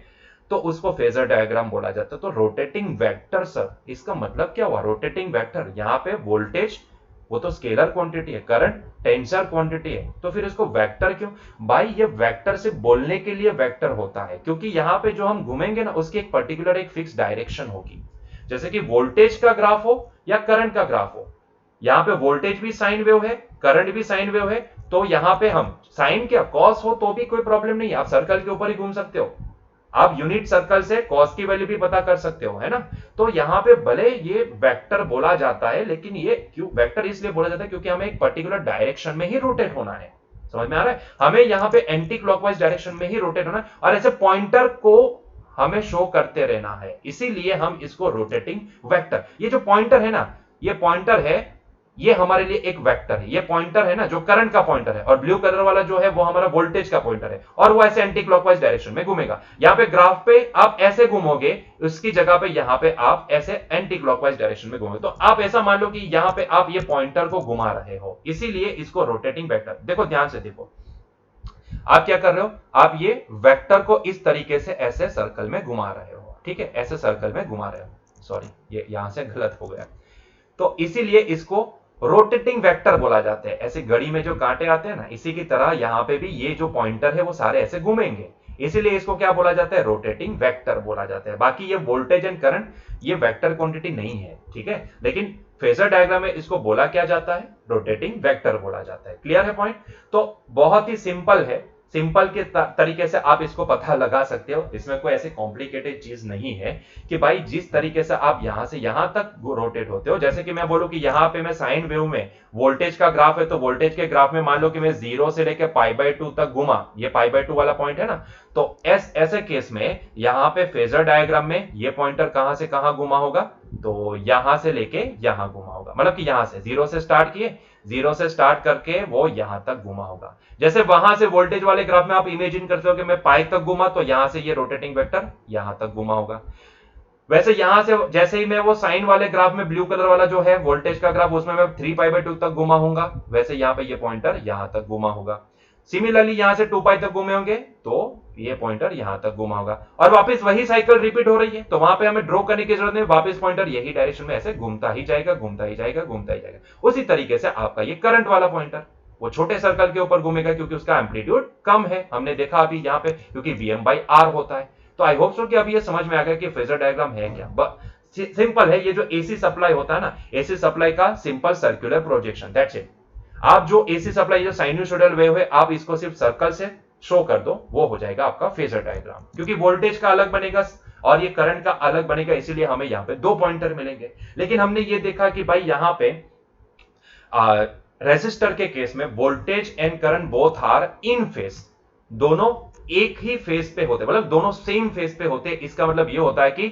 तो उसको फेजर डायग्राम बोला जाता है। तो रोटेटिंग वेक्टर सर, इसका मतलब क्या हुआ? रोटेटिंग वेक्टर, यहाँ पे वोल्टेज वो तो स्केलर क्वांटिटी है, करंट टेंसर क्वांटिटी है, तो फिर इसको वेक्टर क्यों? भाई ये वेक्टर से बोलने के लिए वेक्टर होता है, क्योंकि यहाँ पे जो हम घूमेंगे ना, उसकी एक पर्टिकुलर एक फिक्स डायरेक्शन होगी। जैसे कि वोल्टेज का ग्राफ हो या करंट का ग्राफ हो, यहाँ पे वोल्टेज भी साइन वेव है, करंट भी साइन वेव है, तो यहाँ पे हम साइन क्या कॉस हो तो भी कोई प्रॉब्लम नहीं है, आप सर्कल के ऊपर ही घूम सकते हो। आप यूनिट सर्कल से कॉस की वैल्यू भी पता कर सकते हो, है ना। तो यहां पे भले ये वेक्टर बोला जाता है, लेकिन ये क्यों वेक्टर इसलिए बोला जाता है क्योंकि हमें एक पर्टिकुलर डायरेक्शन में ही रोटेट होना है। समझ में आ रहा है? हमें यहाँ पे एंटी क्लॉकवाइज डायरेक्शन में ही रोटेट होना है, और ऐसे पॉइंटर को हमें शो करते रहना है, इसीलिए हम इसको रोटेटिंग वेक्टर, ये जो पॉइंटर है ना, ये पॉइंटर है, ये हमारे लिए एक वेक्टर है। ये पॉइंटर है ना जो करंट का पॉइंटर है, और ब्लू कलर वाला जो है वो हमारा वोल्टेज का पॉइंटर है, और वो ऐसे एंटी क्लॉकवाइज डायरेक्शन में घूमेगा। यहाँ पे ग्राफ पे आप ऐसे घूमोगे, उसकी जगह पे यहाँ पे आप ऐसे एंटी क्लॉकवाइज डायरेक्शन में घूमोगे। तो आप ऐसा मान लो कि यहाँ पे आप ये पॉइंटर को घुमा रहे हो, इसीलिए इसको रोटेटिंग वेक्टर। देखो ध्यान से देखो, आप क्या कर रहे हो, आप ये वेक्टर को इस तरीके से ऐसे सर्कल में घुमा रहे हो, ठीक है, ऐसे सर्कल में घुमा रहे हो। सॉरी, ये यहां से गलत हो गया। तो इसीलिए इसको रोटेटिंग वेक्टर बोला जाता है। ऐसे घड़ी में जो कांटे आते हैं ना, इसी की तरह यहां पे भी ये जो पॉइंटर है वो सारे ऐसे घूमेंगे। इसीलिए इसको क्या बोला जाता है, रोटेटिंग वेक्टर बोला जाता है। बाकी ये वोल्टेज एंड करंट ये वेक्टर क्वांटिटी नहीं है, ठीक है, लेकिन फेजर डायग्राम में इसको बोला क्या जाता है, रोटेटिंग वेक्टर बोला जाता है। क्लियर है पॉइंट? तो बहुत ही सिंपल है, सिंपल के तरीके से आप इसको पता लगा सकते हो, इसमें कोई ऐसी कॉम्प्लिकेटेड चीज नहीं है कि भाई जिस तरीके से आप यहां से यहां तक रोटेट होते हो, जैसे कि मैं बोलूं कि यहां पे मैं साइन वेव में वोल्टेज का ग्राफ है, तो वोल्टेज के ग्राफ में मान लो कि मैं 0 से लेकर π/2 तक घुमा, ये π/2 वाला पॉइंट है ना, तो ऐसे केस में यहां पे फेजर डायग्राम में ये पॉइंटर कहां से कहां घुमा होगा, तो यहां से लेके यहां घुमा होगा, मतलब कि यहां से 0 से स्टार्ट किए, 0 से स्टार्ट करके वो यहां तक घुमा होगा। जैसे वहां से वोल्टेज वाले ग्राफ में आप इमेजिन करते हो कि मैं पाई तक घुमा, तो यहां से ये रोटेटिंग वेक्टर यहां तक घुमा होगा। वैसे यहां से जैसे ही मैं वो साइन वाले ग्राफ में ब्लू कलर वाला जो है वोल्टेज का ग्राफ, उसमें मैं 3π/2 तक घुमा होऊंगा, वैसे यहां पे ये पॉइंटर यहां तक घुमा होगा। सिमिलरली यहां से 2π तक घूमे होंगे, तो ये पॉइंटर यहां तक घुमा होगा, और वापस वही साइकिल रिपीट हो रही है, तो वहां पे हमें ड्रॉ करने की जरूरत नहीं, वापस पॉइंटर यही डायरेक्शन में ऐसे घूमता ही जाएगा, घूमता ही जाएगा, घूमता ही जाएगा। उसी तरीके से आपका ये करंट वाला पॉइंटर वो छोटे सर्कल के ऊपर घूमेगा, क्योंकि उसका एम्पलीट्यूड कम है, हमने देखा अभी यहाँ पे, क्योंकि Vm/R होता है। तो आई होप सो कि अभी ये समझ में आ गया कि फेजर डायग्राम है क्या। सिंपल है, ये जो एसी सप्लाई होता है ना, एसी सप्लाई का simple circular projection, that's it. आप जो एसी सप्लाई जो साइनोसॉइडल वेव है, आप इसको सिर्फ सर्कल से शो कर दो, वो हो जाएगा आपका फेजर डायग्राम, क्योंकि वोल्टेज का अलग बनेगा और ये करंट का अलग बनेगा, इसीलिए हमें यहाँ पे 2 पॉइंटर मिलेंगे। लेकिन हमने ये देखा कि भाई यहाँ पे रेसिस्टर के केस में voltage and current both are in phase, दोनों एक ही फेज पे होते, मतलब दोनों सेम फेज पे होते। इसका मतलब ये होता है कि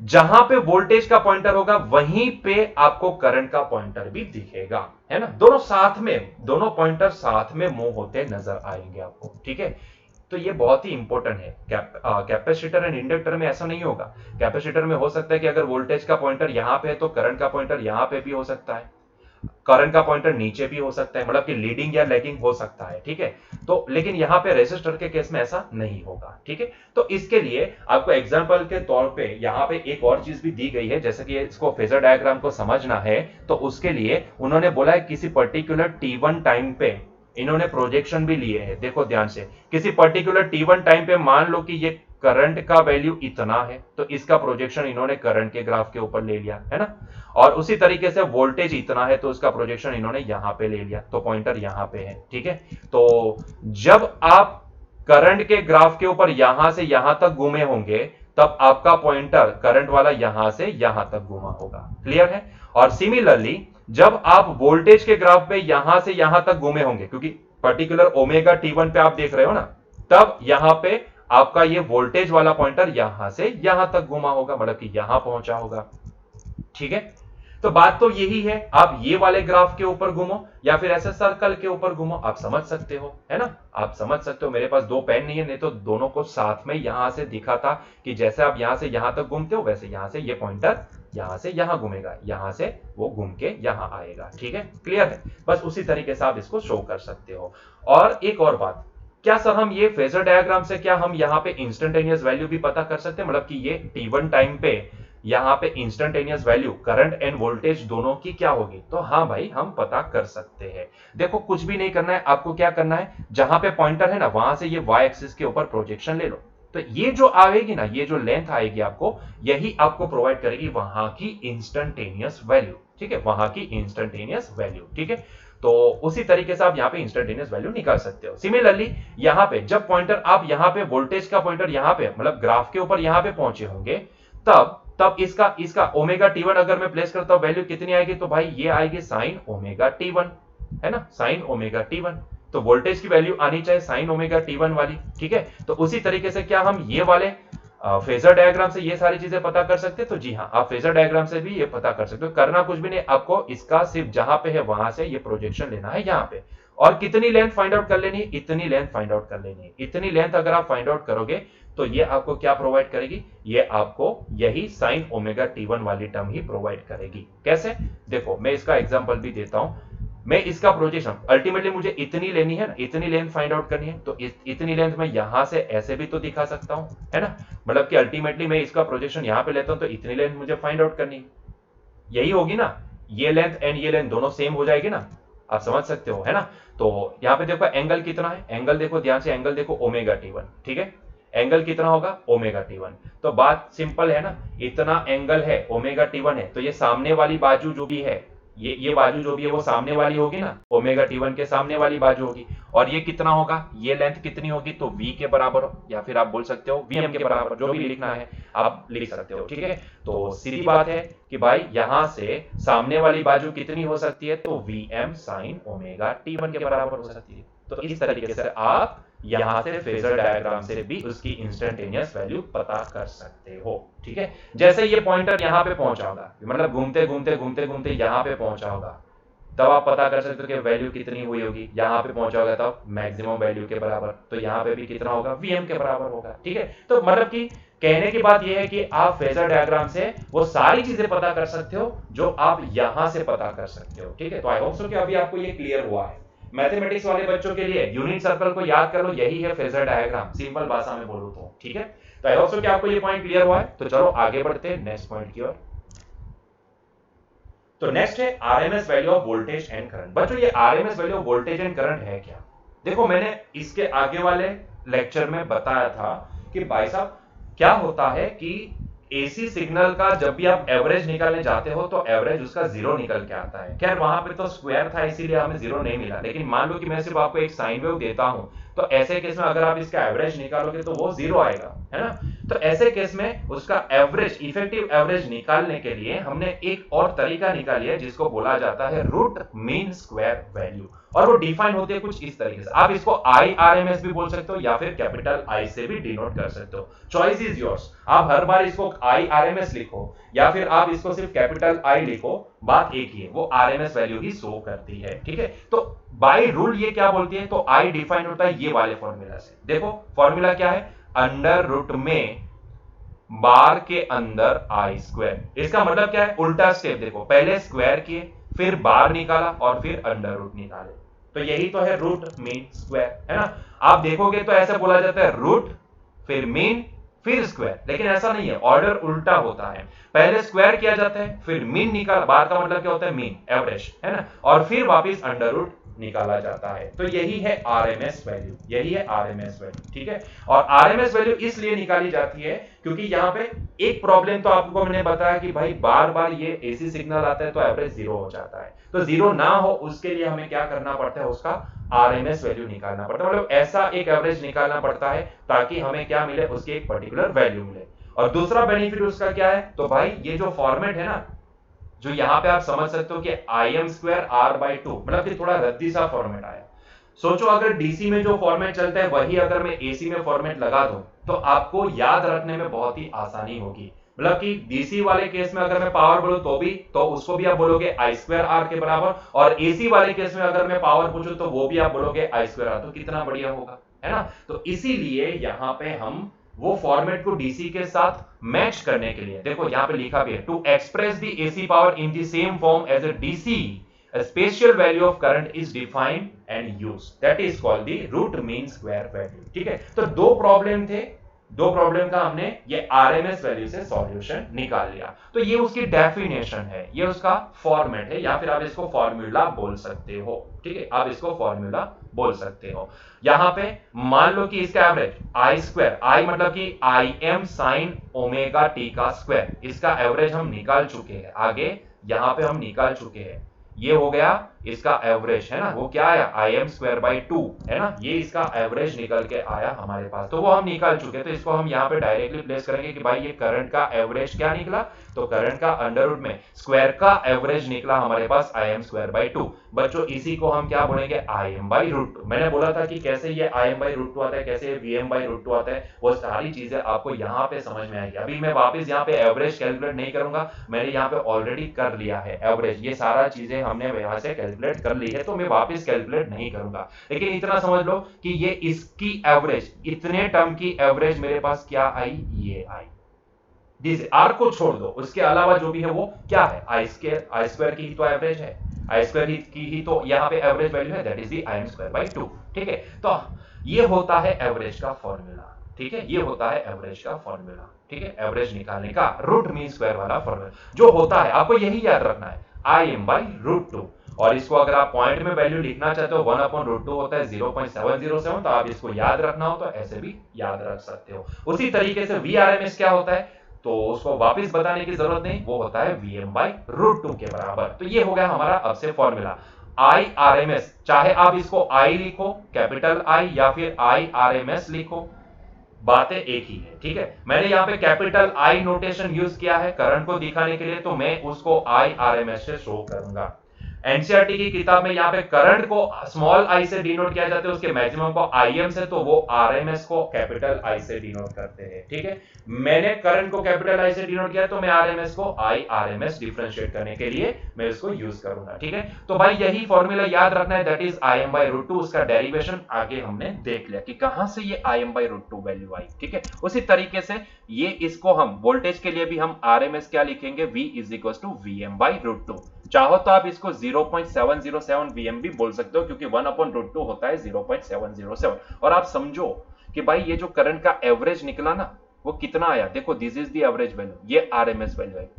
जहां पे वोल्टेज का पॉइंटर होगा वहीं पे आपको करंट का पॉइंटर भी दिखेगा, है ना, दोनों साथ में, दोनों पॉइंटर साथ में मूव होते नजर आएंगे आपको, ठीक है। तो ये बहुत ही इंपॉर्टेंट है। कैपेसिटर एंड इंडक्टर में ऐसा नहीं होगा। कैपेसिटर में हो सकता है कि अगर वोल्टेज का पॉइंटर यहां पे है तो करंट का पॉइंटर यहां पे भी हो सकता है, करंट का पॉइंटर नीचे भी हो सकता है, मतलब कि लीडिंग या लैगिंग हो सकता है, ठीक है। तो लेकिन यहां पे रेसिस्टर के केस में ऐसा नहीं होगा, ठीक है। तो इसके लिए आपको एग्जांपल के तौर पे यहां पे एक और चीज भी दी गई है, जैसे कि इसको फेजर डायग्राम को समझना है, तो उसके लिए उन्होंने बोला है किसी पर्टिकुलर t1 टाइम पे इन्होंने प्रोजेक्शन भी लिए हैं। देखो ध्यान से, किसी पर्टिकुलर t1 टाइम पे मान लो कि ये करंट का वैल्यू इतना है, तो इसका प्रोजेक्शन इन्होंने करंट के ग्राफ के ऊपर ले लिया, है ना। और उसी तरीके से वोल्टेज इतना है, तो उसका प्रोजेक्शन इन्होंने यहां पे ले लिया, तो पॉइंटर यहां पे है, ठीक है। तो जब आप करंट के ग्राफ के ऊपर यहां से यहां तक घूमे होंगे, तब आपका पॉइंटर करंट वाला यहां से यहां तक घूमा होगा। क्लियर है? और सिमिलरली जब आप वोल्टेज के ग्राफ पे यहां से यहां तक घूमे होंगे, क्योंकि पर्टिकुलर ओमेगा T1 पे आप देख रहे हो ना, तब यहां पे आपका ये वोल्टेज वाला पॉइंटर यहां से यहां तक घुमा होगा, मतलब कि यहां पहुंचा होगा, ठीक है। तो बात तो यही है, आप ये वाले ग्राफ के ऊपर घूमो या फिर ऐसे सर्कल के ऊपर घूमो, आप समझ सकते हो, है ना, आप समझ सकते हो। मेरे पास 2 पेन नहीं है, नहीं तो दोनों को साथ में यहां से दिखा था कि जैसे आप यहां से यहां तक घूमते हो, वैसे यहां से ये पॉइंटर यहां से यहां घूमेगा, यहां से वो घूम के यहां आएगा, ठीक है। क्लियर है? बस उसी तरीके से आप इसको शो कर सकते हो। और एक और बात, क्या सर हम ये फेजर डायग्राम से क्या हम यहाँ पे इंस्टेंटेनियस वैल्यू भी पता कर सकते हैं, मतलब कि ये t1 टाइम पे यहाँ पे instantaneous value current end voltage दोनों की क्या होगी? तो हाँ भाई, हम पता कर सकते हैं। देखो कुछ भी नहीं करना है आपको, क्या करना है, जहां पे पॉइंटर है ना, वहां से ये y एक्सिस के ऊपर प्रोजेक्शन ले लो, तो ये जो आएगी ना, ये जो लेंथ आएगी आपको, यही आपको प्रोवाइड करेगी वहां की इंस्टेंटेनियस वैल्यू, ठीक है, वहां की इंस्टेंटेनियस वैल्यू, ठीक है। तो उसी तरीके से आप यहाँ पे इंस्टेंटेनियस वैल्यू निकाल सकते हो। सिमिलरली यहाँ पे जब पॉइंटर आप यहाँ पे वोल्टेज का पॉइंटर यहाँ पे मतलब ग्राफ के ऊपर यहाँ पे पहुंचे होंगे, तब तब इसका इसका ओमेगा T1 अगर मैं प्लेस करता हूं, वैल्यू कितनी आएगी? तो भाई ये आएगी साइन ओमेगा T1, है ना, साइन ओमेगा T1। तो वोल्टेज की वैल्यू आनी चाहिए साइन ओमेगा T1 वाली, ठीक है। तो उसी तरीके से क्या हम ये वाले फेजर डायग्राम से ये सारी चीजें पता कर सकते हैं? तो जी हाँ, आप फेजर डायग्राम से भी ये पता कर सकते हो। करना कुछ भी नहीं, आपको इसका सिर्फ जहां पे है वहां से ये प्रोजेक्शन लेना है यहाँ पे, और कितनी लेंथ फाइंड आउट कर लेनी है? इतनी लेंथ फाइंड आउट कर लेनी है। इतनी लेंथ अगर आप फाइंड आउट करोगे तो ये आपको क्या प्रोवाइड करेगी? ये आपको यही साइन ओमेगा T1 वाली टर्म ही प्रोवाइड करेगी। कैसे? देखो मैं इसका एग्जांपल भी देता हूं। मैं इसका प्रोजेक्शन अल्टीमेटली मुझे इतनी लेनी है ना, इतनी लेंथ फाइंड आउट करनी है, तो इतनी लेंथ मैं यहां से ऐसे भी तो दिखा सकता हूं, है ना, मतलब कि अल्टीमेटली मैं इसका प्रोजेक्शन यहां पे लेता हूं, तो इतनी लेंथ मुझे फाइंड आउट करनी है, यही होगी ना, ये लेंथ एंड ये लेंथ दोनों सेम हो जाएगी ना, आप समझ सकते हो, है ना। तो यहां पे देखो एंगल कितना है, एंगल देखो ध्यान से, एंगल देखो ओमेगा T1, ठीक है। एंगल कितना होगा ओमेगा टी1। तो बात सिंपल है ना, इतना एंगल है ओमेगा टी1 है, तो ये सामने वाली बाजू जो भी है, ये बाजू जो भी है वो सामने वाली होगी ना, ओमेगा टी1 के सामने वाली बाजू होगी। और ये कितना होगा, ये लेंथ कितनी होगी, तो v के बराबर हो, या फिर आप बोल सकते हो vm के बराबर, जो भी लिखना है आप लिख सकते हो, ठीक है। तो सीधी बात है कि भाई यहां से सामने वाली बाजू कितनी हो सकती है, तो vm sin ओमेगा टी1 के बराबर हो सकती है। तो इस तरीके से आप यहां से फेजर डायग्राम से भी उसकी इंस्टेंटेनियस वैल्यू पता कर सकते हो, ठीक है। जैसे ये पॉइंटर यहां पे पहुंचा होगा, मतलब घूमते घूमते घूमते घूमते यहां पे पहुंचा होगा, तब आप पता कर सकते हो कि वैल्यू कितनी हुई होगी। यहां पे पहुंचा होगा तब मैक्सिमम वैल्यू के बराबर, तो यहां पे भी कितना होगा, vm के बराबर होगा, ठीक है। तो मतलब कि कहने की बात यह है कि आप फेजर डायग्राम से वो सारी चीजें पता कर सकते हो जो आप यहां से पता कर सकते हो, ठीक है। तो आई होप सो कि अभी आपको ये क्लियर हुआ है। मैथमेटिक्स वाले बच्चों के लिए यूनिट सर्कल को याद कर लो, यही है फेजर डायग्राम, सिंपल भाषा में बोलूं तो, ठीक है। तो आई होप सो कि आपको ये पॉइंट क्लियर हुआ है। तो चलो आगे बढ़ते हैं नेक्स्ट पॉइंट की ओर। तो नेक्स्ट है RMS value of voltage and current. बच्चों ये RMS value of voltage and current है क्या? देखो मैंने इसके आगे वाले लेक्चर में बताया था कि भाई साहब क्या होता है कि एसी सिग्नल का जब भी आप एवरेज निकालने जाते हो तो एवरेज उसका जीरो निकल के आता है। खैर वहां पे तो स्क्वायर था इसीलिए हमें जीरो नहीं मिला, लेकिन मान लो कि मैं सिर्फ आपको एक साइन वेव देता हूं, तो ऐसे केस में अगर आप इसका एवरेज निकालोगे तो वो जीरो आएगा, है ना। तो ऐसे केस में उसका एवरेज, इफेक्टिव एवरेज निकालने के लिए हमने एक और तरीका निकाली है जिसको बोला जाता है रूट मीन स्क्वायर वैल्यू, और वो डिफाइन होती है कुछ इस तरीके से। आप इसको IRMS भी बोल सकते हो या फिर कैपिटल आई से भी डिनोट कर सकते हो, चॉइस इज योर्स। आप हर बार इसको IRMS लिखो या फिर आप इसको सिर्फ कैपिटल आई लिखो, बात एक ही है, वो RMS वैल्यू ही शो करती है, ठीक है। तो बाय रूल ये क्या बोलती है, तो आई डिफाइन होता है ये वाले फॉर्मूला से। देखो फॉर्मूला क्या है, अंडर रूट में बार के अंदर आई स्क्वायर। इसका मतलब क्या है, उल्टा स्टेप देखो, पहले स्क्वायर किए, फिर बार निकाला और फिर अंडर रूट निकाले, तो यही तो है रूट मीन स्क्वायर, है ना। आप देखोगे तो ऐसा बोला जाता है रूट फिर मीन फिर स्क्वायर, लेकिन ऐसा नहीं है, ऑर्डर उल्टा होता है। पहले स्क्वायर किया जाता है, फिर मीन निकाला, बार का मतलब क्या होता है, मीन एवरेज, है ना, और फिर वापस अंडर रूट निकाला जाता है। तो यही है आरएमएस वैल्यू, यही है आरएमएस वैल्यू, ठीक है। और आरएमएस वैल्यू इसलिए निकाली जाती है क्योंकि यहां पे एक प्रॉब्लम तो आपको मैंने बताया कि भाई बार बार ये एसी सिग्नल आता है तो एवरेज जीरो हो जाता है, तो जीरो ना हो उसके लिए हमें क्या करना पड़ता है, उसका आरएमएस वैल्यू निकालना पड़ता है, मतलब ऐसा एक एवरेज निकालना पड़ता है ताकि हमें क्या मिले, उसकी एक पर्टिकुलर वैल्यू मिले। और दूसरा बेनिफिट उसका क्या है, तो भाई ये जो फॉर्मेट है ना, जो यहां पे आप समझ सकते हो कि im square r by two, मतलब कि थोड़ा रद्दी सा फॉर्मेट आया। सोचो अगर डीसी में जो फॉर्मेट चलता है वही अगर मैं एसी में फॉर्मेट लगा दूं तो आपको याद रखने में बहुत ही आसानी होगी। मतलब कि डीसी वाले केस में अगर मैं पावर बोलूं तो भी, तो उसको भी आप बोलोगे आई स्क्वायर आर के बराबर, और एसी वाले केस में अगर मैं पावर पूछूं तो वो भी आप बोलोगे आई स्क्वायर आर, तो कितना बढ़िया होगा, है ना। तो इसीलिए यहां पे हम वो फॉर्मेट को डीसी के साथ मैच करने के लिए, देखो यहां पे लिखा भी है, to express the AC power in the same form as a DC a spatial value of current is defined and used, that is called the root mean square value, ठीक है। तो दो प्रॉब्लम थे, दो प्रॉब्लम का हमने ये RMS value से सॉल्यूशन निकाल लिया। तो ये उसकी डेफिनेशन है, ये उसका फॉर्मेट है, या फिर आप इसको फॉर्मूला बोल सकते हो, ठीक है, आप इसको फॉर्मूला बोल सकते हो। यहां पे मान लो कि इसका एवरेज आई स्क्वायर, आई मतलब कि I am sign omega T का स्क्वायर, इसका एवरेज हम निकाल चुके हैं, आगे यहां पे हम निकाल चुके हैं। ये हो गया इसका एवरेज, है ना, वो क्या आया, आई एम स्क्वायर बाई टू, है ना, ये इसका एवरेज निकल के आया हमारे पास, तो वो हम निकाल चुके। तो इसको हम यहाँ पे डायरेक्टली प्लेस करेंगे कि भाई ये करंट का एवरेज क्या निकला, तो करंट का अंडर रूट में स्क्वायर का एवरेज निकला हमारे पास I M square by two. बच्चों इसी को हम क्या बोलेंगे, I M by root two. मैंने बोला था कि कैसे ये I M by root two आता है, कैसे ये V M by root two आता है, वो सारी चीजें आपको यहाँ पे समझ में आएगी। अभी मैं वापस यहाँ पे एवरेज कैलकुलेट नहीं करूंगा, मैंने यहाँ पे ऑलरेडी कर लिया है एवरेज, ये सारा चीजें हमने यहां से कैलकुलेट कर ली है, तो मैं वापस कैलकुलेट नहीं करूंगा। लेकिन इतना समझ लो कि ये इसकी एवरेज, इतने टर्म की एवरेज मेरे पास क्या आई, ये आई, दिस आर को छोड़ दो, उसके अलावा जो भी है वो क्या है, आई स्क्वायर की ही तो एवरेज है, आई स्क्वायर की ही तो यहाँ पे एवरेज वैल्यू है, that is the I M square by to, ठीक है। तो ये होता है एवरेज का फॉर्मूला, ठीक है, ये होता है एवरेज का फॉर्मूला, ठीक है, एवरेज निकालने का रूट मीन स्क्वायर वाला फॉर्मूला जो होता है, आपको यही याद रखना है, I M by root two. और इसको अगर आप पॉइंट में वैल्यू लिखना चाहते हो 1/√2 होता है 0.707, तो आप इसको याद रखना हो तो ऐसे भी याद रख सकते हो। उसी तरीके से VRMS क्या होता है तो उसको वापस बताने की जरूरत नहीं, वो होता है Vm/√2 के बराबर। तो ये हो गया हमारा अब से फॉर्मूला। IRMS, चाहे आप इसको I लिखो कैपिटल I या फिर IRMS लिखो, बातें एक ही है, ठीक है। मैंने यहां पे कैपिटल आई नोटेशन यूज किया है करंट को दिखाने के लिए, तो मैं उसको IRMS से शो करूंगा। एनसीईआरटी की किताब में यहाँ पे करंट को स्मॉल आई से डिनोट किया जाता है, उसके मैक्सिमम को IM से, तो वो RMS को कैपिटल I से डिनोट करते हैं, ठीक है। मैंने करंट को कैपिटल I से डिनोट किया, तो मैं RMS को IRMS डिफरेंशिएट करने के लिए मैं इसको यूज करूंगा, ठीक है। तो भाई यही फॉर्मूला याद रखना है, दैट इज Im/√2। उसका डेरिवेशन आगे हमने देख लिया कि कहां से ये Im/√2 वैल्यू आई, ठीक है। उसी तरीके से ये इसको हम वोल्टेज के लिए भी हम RMS क्या लिखेंगे, V = Vm/√2। चाहो तो आप इसको 0.707 Vm भी बोल सकते हो, क्योंकि 1/√2 होता है 0.707। और आप समझो कि भाई ये जो करंट का एवरेज निकला ना, वो कितना आया, देखो this is the average value, ये RMS वैल्यू है।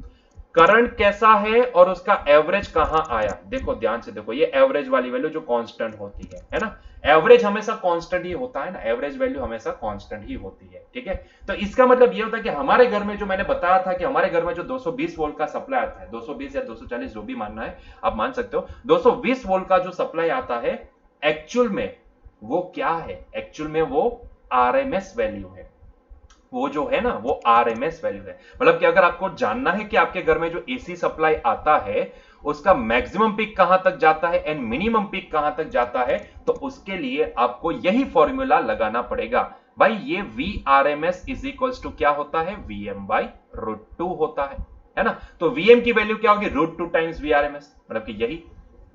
करंट कैसा है और उसका एवरेज कहां आया, देखो ध्यान से देखो, ये एवरेज वाली वैल्यू जो कांस्टेंट होती है ना। एवरेज हमेशा कांस्टेंट ही होता है ना, एवरेज वैल्यू हमेशा कांस्टेंट ही होती है, ठीक है। तो इसका मतलब ये होता है कि हमारे घर में जो मैंने बताया था कि हमारे घर में जो 220 वोल्ट का सप्लाई आता है, 220 या 240 जो भी मानना है आप मान सकते हो, 220 वोल्ट का जो सप्लाई आता है, एक्चुअल में वो क्या है, एक्चुअल में वो RMS वैल्यू है। वो जो है ना वो RMS वैल्यू है। मतलब कि अगर आपको जानना है कि आपके घर में जो AC सप्लाई आता है उसका मैक्सिमम पीक कहां तक जाता है एंड मिनिमम पीक कहां तक जाता है, तो उसके लिए आपको यही फॉर्मूला लगाना पड़ेगा। भाई ये VRMS = क्या होता है, Vm/√2 होता है ना। तो Vm की वैल्यू क्या होगी, √2 टाइम्स VRMS, मतलब कि यही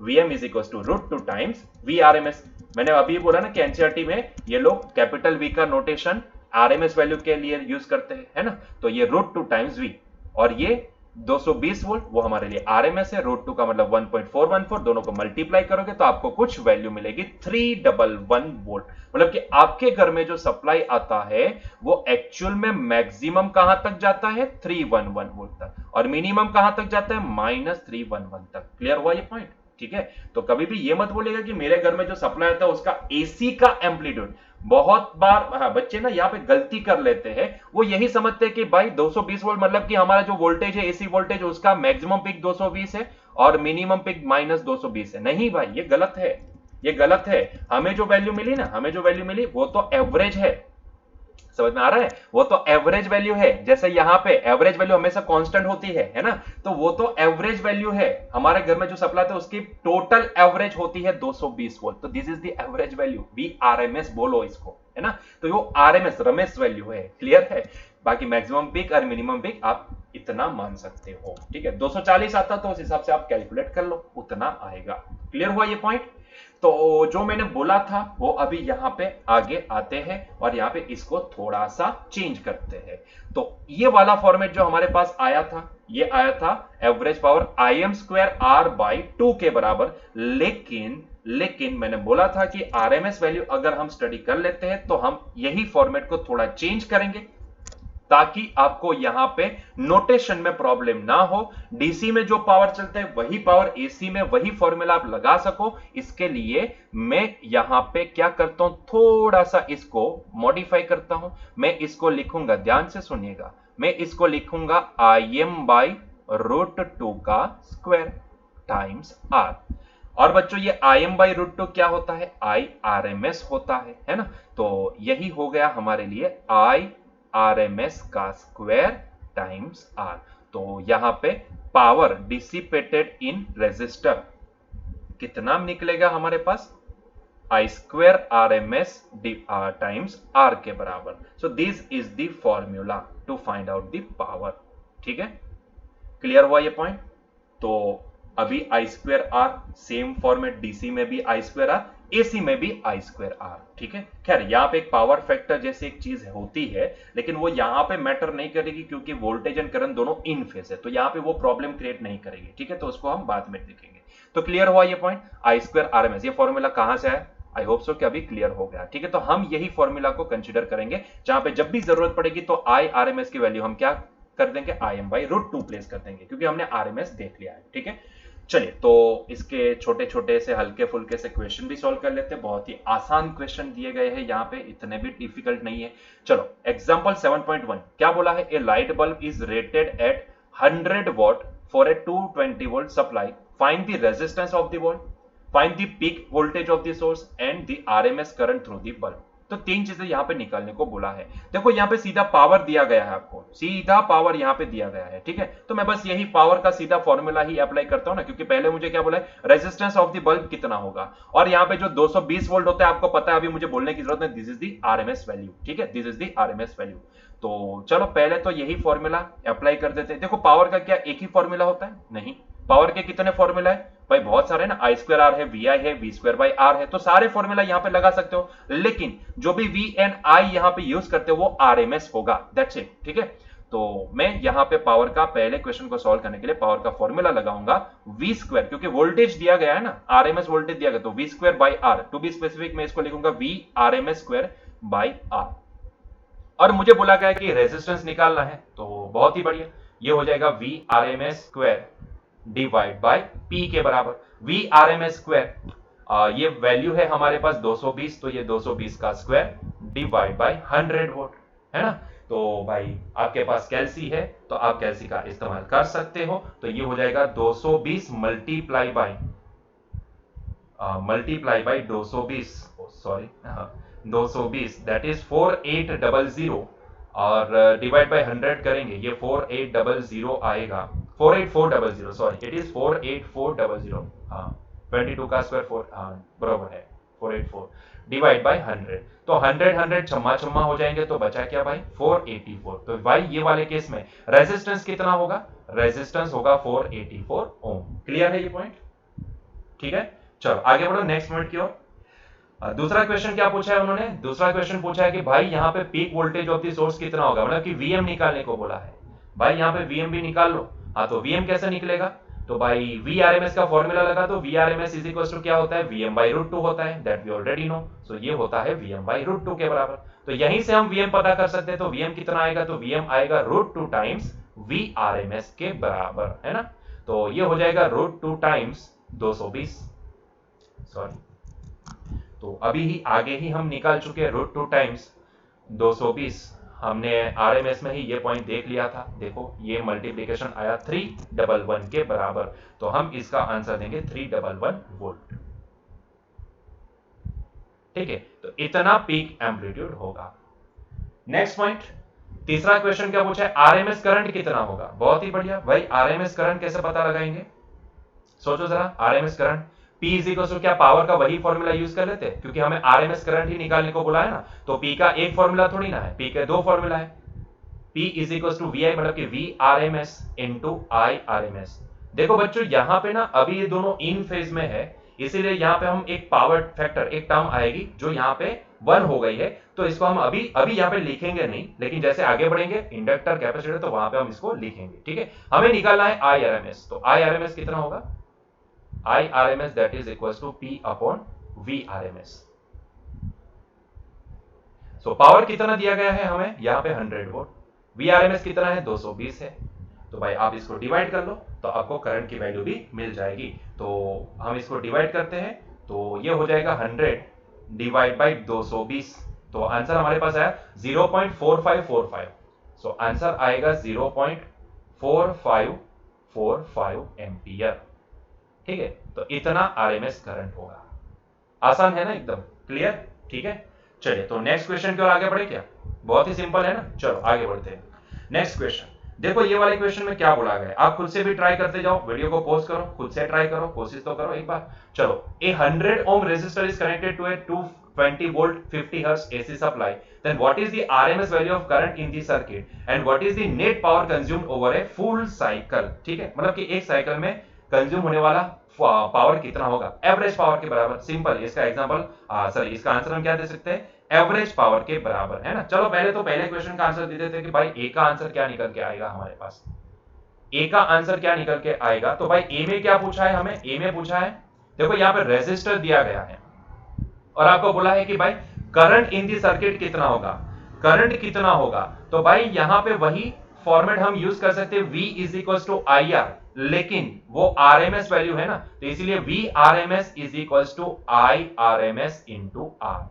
Vm = √2 टाइम्स VRMS। मैंने अभी बोला ना कि एनसीईआरटी में ये लोग कैपिटल V का नोटेशन RMS वैल्यू के लिए यूज करते हैं, है ना। तो ये √2 टाइम्स V, और ये 220 वोल्ट वो हमारे लिए RMS है। √2 का मतलब 1.414, दोनों को मल्टीप्लाई करोगे तो आपको कुछ वैल्यू मिलेगी 311 वोल्ट। मतलब कि आपके घर में जो सप्लाई आता है वो एक्चुअल में मैक्सिमम कहां तक जाता है, 311 वोल्ट तक, और मिनिमम कहां तक जाता है, -311 तक। क्लियर हुआ ये पॉइंट, ठीक है। तो कभी भी ये मत बोलेगा कि मेरे घर में जो सप्लाई आता है उसका AC का एम्पलीट्यूड, बहुत बार हाँ, बच्चे ना यहाँ पे गलती कर लेते हैं, वो यही समझते हैं कि भाई 220 वोल्ट मतलब कि हमारा जो वोल्टेज है AC वोल्टेज उसका मैक्सिमम पिक 220 है और मिनिमम पिक -220 है। नहीं भाई, ये गलत है, ये गलत है। हमें जो वैल्यू मिली ना, हमें जो वैल्यू मिली वो तो एवरेज है, समझ में आ रहा है, वो तो एवरेज वैल्यू है। जैसे यहां पे एवरेज वैल्यू हमेशा कांस्टेंट होती है ना, तो वो तो एवरेज वैल्यू है। हमारे घर में जो सप्लाई है उसकी टोटल एवरेज होती है 220 वोल्ट, तो this is the average value, VRMS बोलो इसको, है ना। तो वो RMS रमेश वैल्यू है, क्लियर है। बाकी मैक्सिमम पिक और मिनिमम पिक आप इतना मान सकते हो, ठीक है। 240 आता तो उस हिसाब से आप कैलकुलेट कर लो, उतना आएगा। क्लियर हुआ ये पॉइंट। तो जो मैंने बोला था वो अभी यहां पे आगे आते हैं और यहां पे इसको थोड़ा सा चेंज करते हैं। तो ये वाला फॉर्मेट जो हमारे पास आया था, ये आया था एवरेज पावर Im²R/2 के बराबर। लेकिन मैंने बोला था कि RMS वैल्यू अगर हम स्टडी कर लेते हैं तो हम यही फॉर्मेट को थोड़ा चेंज करेंगे ताकि आपको यहां पे नोटेशन में प्रॉब्लम ना हो। डीसी में जो पावर चलता है वही पावर एसी में, वही फॉर्मूला आप लगा सको। इसके लिए मैं यहां पे क्या करता हूं, थोड़ा सा इसको मॉडिफाई करता हूं। मैं इसको लिखूंगा, ध्यान से सुनिएगा, मैं इसको लिखूंगा Im/√2 का स्क्वायर टाइम्स R। और बच्चों ये Im/√2 क्या होता है, IRMS होता है ना। तो यही हो गया हमारे लिए RMS का स्क्वायर टाइम्स R। तो यहां पे पावर डिसिपेटेड इन रेजिस्टर कितना निकलेगा हमारे पास, I²RMS टाइम्स R के बराबर। So this is the formula to find out the power, ठीक है। क्लियर हुआ ये पॉइंट। तो अभी I²R सेम फॉर्मेट, डीसी में भी I²R, एसी में भी I²R, ठीक है। खैर यहाँ पे एक पावर फैक्टर जैसे एक चीज होती है, लेकिन वो यहाँ पे मैटर नहीं करेगी क्योंकि वोल्टेज एंड करंट दोनों इन फेज है, तो यहाँ पे वो प्रॉब्लम क्रिएट नहीं करेगी, ठीक है। तो उसको हम बाद में देखेंगे। तो क्लियर हुआ ये पॉइंट, I²RMS ये फॉर्मूला कहां से आया, आई होप सो कि अभी क्लियर हो गया, ठीक है। तो हम यही फॉर्मूला को कंसीडर करेंगे, जहां पे जब भी जरूरत पड़ेगी तो IRMS की वैल्यू हम क्या कर देंगे, Im/√2 प्लेस कर देंगे, क्योंकि हमने RMS देख लिया है, ठीक है। चलिए तो इसके छोटे छोटे से हल्के फुल्के से क्वेश्चन भी सॉल्व कर लेते हैं। बहुत ही आसान क्वेश्चन दिए गए हैं यहाँ पे, इतने भी डिफिकल्ट नहीं है। चलो एग्जांपल 7.1 क्या बोला है, a light bulb is rated at 100 watt for a 220 volt supply, find the resistance of the volt, find the peak voltage of the source and the RMS current through the bulb. तो तीन चीजें यहाँ पे निकालने को बोला है। देखो यहाँ पे सीधा पावर दिया गया है, आपको सीधा पावर यहाँ पे दिया गया है, ठीक है। तो मैं बस यही पावर का सीधा फॉर्मूला ही अप्लाई करता हूं ना, क्योंकि पहले मुझे क्या बोला है, रेजिस्टेंस ऑफ द बल्ब कितना होगा, और यहाँ पे जो 220 वोल्ट होता है आपको पता है, अभी मुझे बोलने की जरूरत नहीं, this is the RMS value, ठीक है, this is the RMS value. तो चलो पहले तो यही फॉर्मूला अप्लाई कर देते हैं। देखो पावर का क्या एक ही फॉर्मूला होता है, नहीं, पावर के कितने फॉर्मूला है भाई, बहुत सारे ना, आई स्क्वायर आर है, वी आई है, वी स्क्वायर बाई आर है, तो सारे फॉर्मूला यहां पे लगा सकते हो, लेकिन जो भी वी एंड आई यहां पे यूज करते हो वो आरएमएस होगा, दैट्स इट, ठीक है। तो मैं यहां पे पावर का पहले क्वेश्चन को सॉल्व करने के लिए पावर का फॉर्मूला लगाऊंगा वी स्क्वायर, क्योंकि वोल्टेज दिया गया है ना, आरएमएस वोल्टेज दिया गया, तो V square by R, to be specific मैं इसको लिखूंगा V RMS square by R. और मुझे बोला गया है कि रेजिस्टेंस निकालना है, तो बहुत ही बढ़िया, ये हो जाएगा V RMS square divide by P के बराबर। वी आरएमएस स्क्वायर ये वैल्यू है हमारे पास 220, तो ये 220 का स्क्वायर डिवाइड बाय 100 वोल्ट, है ना। तो भाई आपके पास कैल्सी है तो आप कैल्सी का इस्तेमाल कर सकते हो, तो ये हो जाएगा 220 multiply by 220, sorry 220 that is 4800, और डिवाइड बाय 100 करेंगे, ये 4800 आएगा, 48400, सॉरी इट इज 48400, हाँ 22 का स्क्वायर 4, हाँ बराबर है 484 डिवाइड बाय 100, तो 100 छम्मा छम्मा हो जाएंगे, तो बचा क्या भाई 484। तो भाई ये वाले केस में रेजिस्टेंस कितना होगा, रेजिस्टेंस होगा 484 ओम। क्लियर है ये पॉइंट, ठीक है। चलो आगे बढ़ो नेक्स्ट पॉइंट की ओर। दूसरा क्वेश्चन क्या पूछा है उन्होंने, दूसरा क्वेश्चन पूछा है कि भाई यहाँ पे peak voltage of the source कितना होगा, मतलब कि वीएम निकालने को बोला है। भाई यहाँ पे वीएम भी निकाल लो। हाँ तो वीएम कैसे निकलेगा, तो भाई वी आरएमएस का फॉर्मूला लगा दो, V RMS is equal to क्या होता है, वीएम बाई रूट 2 होता है, that we already know, so ये होता है वीएम बाई रूट 2 के बराबर। तो यहीं से हम वीएम पता कर सकते हैं, तो वीएम कितना आएगा, तो वीएम आएगा रूट 2 टाइम्स वी आरएमएस के बराबर, है ना। तो ये हो जाएगा रूट 2 टाइम्स 220, सॉरी, तो अभी ही आगे ही हम निकाल चुके हैं रूट 2 टाइम्स 220, हमने आरएमएस में ही ये पॉइंट देख लिया था। देखो ये मल्टीप्लिकेशन आया 311 के बराबर, तो हम इसका आंसर देंगे 311 वोल्ट, ठीक है। तो इतना पीक एम्पलीट्यूड होगा। नेक्स्ट पॉइंट, तीसरा क्वेश्चन क्या पूछा है, आरएमएस करंट कितना होगा। बहुत ही बढ़िया भाई, आरएमएस करंट कैसे पता लगाएंगे, सोचो जरा। RMS current P is equal to क्या, पावर का वही फॉर्मूला यूज कर लेते हैं, क्योंकि हमें आरएमएस करंट ही निकालने को बोला है ना, तो P का एक फॉर्मूला थोड़ी ना है, P के दो फॉर्मूला है। P is equal to VI, मतलब कि V RMS into I RMS। देखो बच्चों यहाँ पे ना अभी ये दोनों इन फेज में है, इसीलिए यहाँ पे हम एक पावर फैक्टर, एक टर्म आएगी जो यहाँ पे 1 हो गई है, तो इसको हम अभी यहाँ पे लिखेंगे नहीं, लेकिन जैसे आगे बढ़ेंगे इंडक्टर कैपेसिटर तो वहां पे हम इसको लिखेंगे, ठीक है। हमें निकालना है IRMS, तो IRMS कितना होगा, IRMS that is equals to P upon VRMS। So power कितना दिया गया है हमें यहाँ पे 100 वोल्ट, VRMS कितना है 220 है, तो भाई आप इसको डिवाइड कर लो तो आपको करंट की वैल्यू भी मिल जाएगी। तो हम इसको डिवाइड करते हैं, तो ये हो जाएगा 100 डिवाइड बाई 220, तो आंसर हमारे पास आया 0.4545, सो आंसर आएगा 0.4545 एम्पियर, ठीक है। तो इतना आरएमएस करंट होगा। आसान है ना, एकदम क्लियर, ठीक है। चलिए तो नेक्स्ट क्वेश्चन की ओर आगे बढ़े क्या, बहुत ही सिंपल है ना, चलो आगे बढ़ते हैं। नेक्स्ट क्वेश्चन देखो, ये वाले क्वेश्चन में क्या बोला गया है, आप खुद से भी ट्राई करते जाओ, वीडियो को पॉज करो, खुद से ट्राई करो, कोशिश तो करो एक बार। चलो, a 100 ohm resistor is connected to a 220 volt 50 hertz AC supply, then what is the RMS value of current in the circuit and what is the net power consumed over a full cycle, ठीक है। मतलब कि एक cycle में consume होने वाला power कितना होगा, एवरेज पावर के बराबर। सिंपल, इसका एग्जांपल सॉरी इसका आंसर हम क्या दे सकते हैं, एवरेज पावर के बराबर, है ना। चलो पहले तो पहले क्वेश्चन का आंसर दे देते हैं कि भाई ए का आंसर क्या निकल के आएगा हमारे पास। ए का आंसर क्या निकल के आएगा, तो भाई ए में क्या पूछा है हमें, ए में पूछा है, देखो यहाँ पे रेजिस्टर दिया गया है और आपको बोला है कि भाई करंट इन दी सर्किट कितना होगा, करंट कितना होगा, तो भाई यहाँ पे वही फॉर्मेट हम यूज कर सकते हैं V is equal to I R, लेकिन वो आरएमएस वैल्यू है ना, तो इसीलिए V RMS is equal to I RMS into R.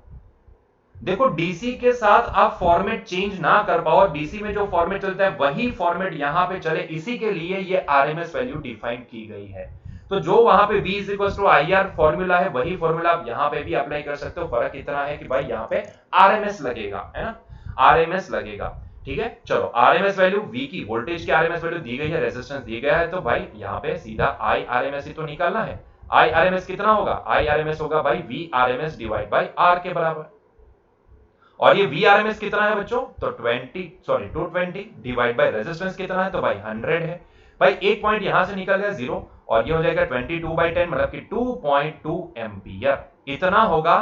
देखो डीसी के साथ आप फॉर्मेट चेंज ना कर पाओ, डीसी में जो फॉर्मेट चलता है वही फॉर्मेट यहां पे चले, इसी के लिए ये आरएमएस वैल्यू डिफाइन की गई है। तो जो वहां पे V is equal to I R formula है, वही फॉर्मूला आप यहां पे भी अप्लाई कर सकते हो। फर्क इतना है कि भाई यहां पे आरएमएस लगेगा, है ना, आरएमएस लगेगा। ठीक है, चलो आरएमएस वैल्यू V की, वोल्टेज की आरएमएस वैल्यू दी गई है, रेजिस्टेंस दी गया है, तो भाई यहां पे सीधा आई आरएमएस ही तो निकालना है। आई आरएमएस कितना होगा? आई आरएमएस होगा भाई V RMS divide by R के बराबर। और ये Vrms कितना है बच्चों? तो 220 डिवाइड बाय रेजिस्टेंस कितना है? तो भाई 100 है। भाई एक पॉइंट यहां से निकल गया 0 और ये हो जाएगा 22/10 मतलब कि 2.2 एम्पियर। इतना होगा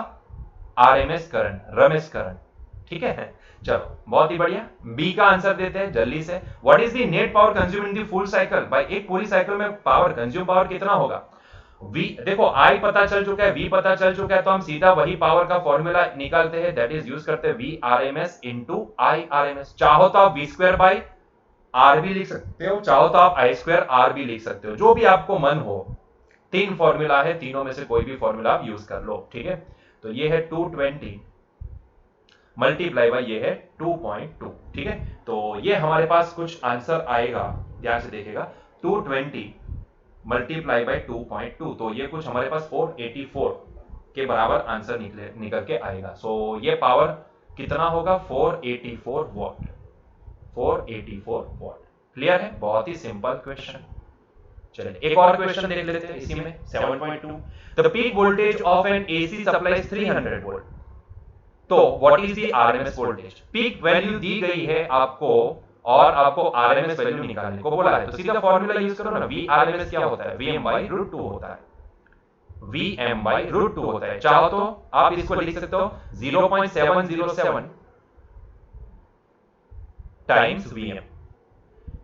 आरएमएस करंट, रमेश करंट। ठीक है, चलो बहुत ही बढ़िया। बी का आंसर देते हैं जल्दी से। What is the net power consume in the full cycle? भाई एक पूरी साइकिल में पावर कंज्यूम पावर कितना होगा? V देखो I पता चल चुका है, V पता चल चुका है, तो हम सीधा वही पावर का फॉर्मूला निकालते हैं, दैट इज यूज करते हैं V RMS into I RMS। चाहो तो आप V स्क्वायर बाई R भी लिख सकते हो, चाहो तो आप I स्क्वायर R भी लिख सकते हो, जो भी आपको मन हो। तीन फॉर्मूला है, तीनों में से कोई भी फॉर्मूला आप यूज कर लो। ठीक है, तो ये है 220 मल्टीप्लाई बाई ये है 2.2। ठीक है, तो ये हमारे पास कुछ आंसर आएगा, ध्यान से देखिएगा। 220 मल्टीप्लाई बाई 2.2, तो ये कुछ हमारे पास 484 के बराबर आंसर निकल के आएगा। सो ये पावर कितना होगा? 484 वॉट, 484 वॉट। क्लियर है? बहुत ही सिंपल क्वेश्चन। चलिए एक और क्वेश्चन देख लेते हैं इसी में। 7.2 the peak voltage of an AC supplies 300 volt, तो what is the RMS voltage? Peak value दी गई है आपको और आपको आरएमएस वैल्यू निकालने को बोला है, तो सीधा फॉर्मूला यूज करो ना। V आरएमएस क्या होता है? Vm/√2 होता है, Vm/√2 होता है। चाहो तो आप इसको लिख सकते हो 0.707 टाइम्स Vm,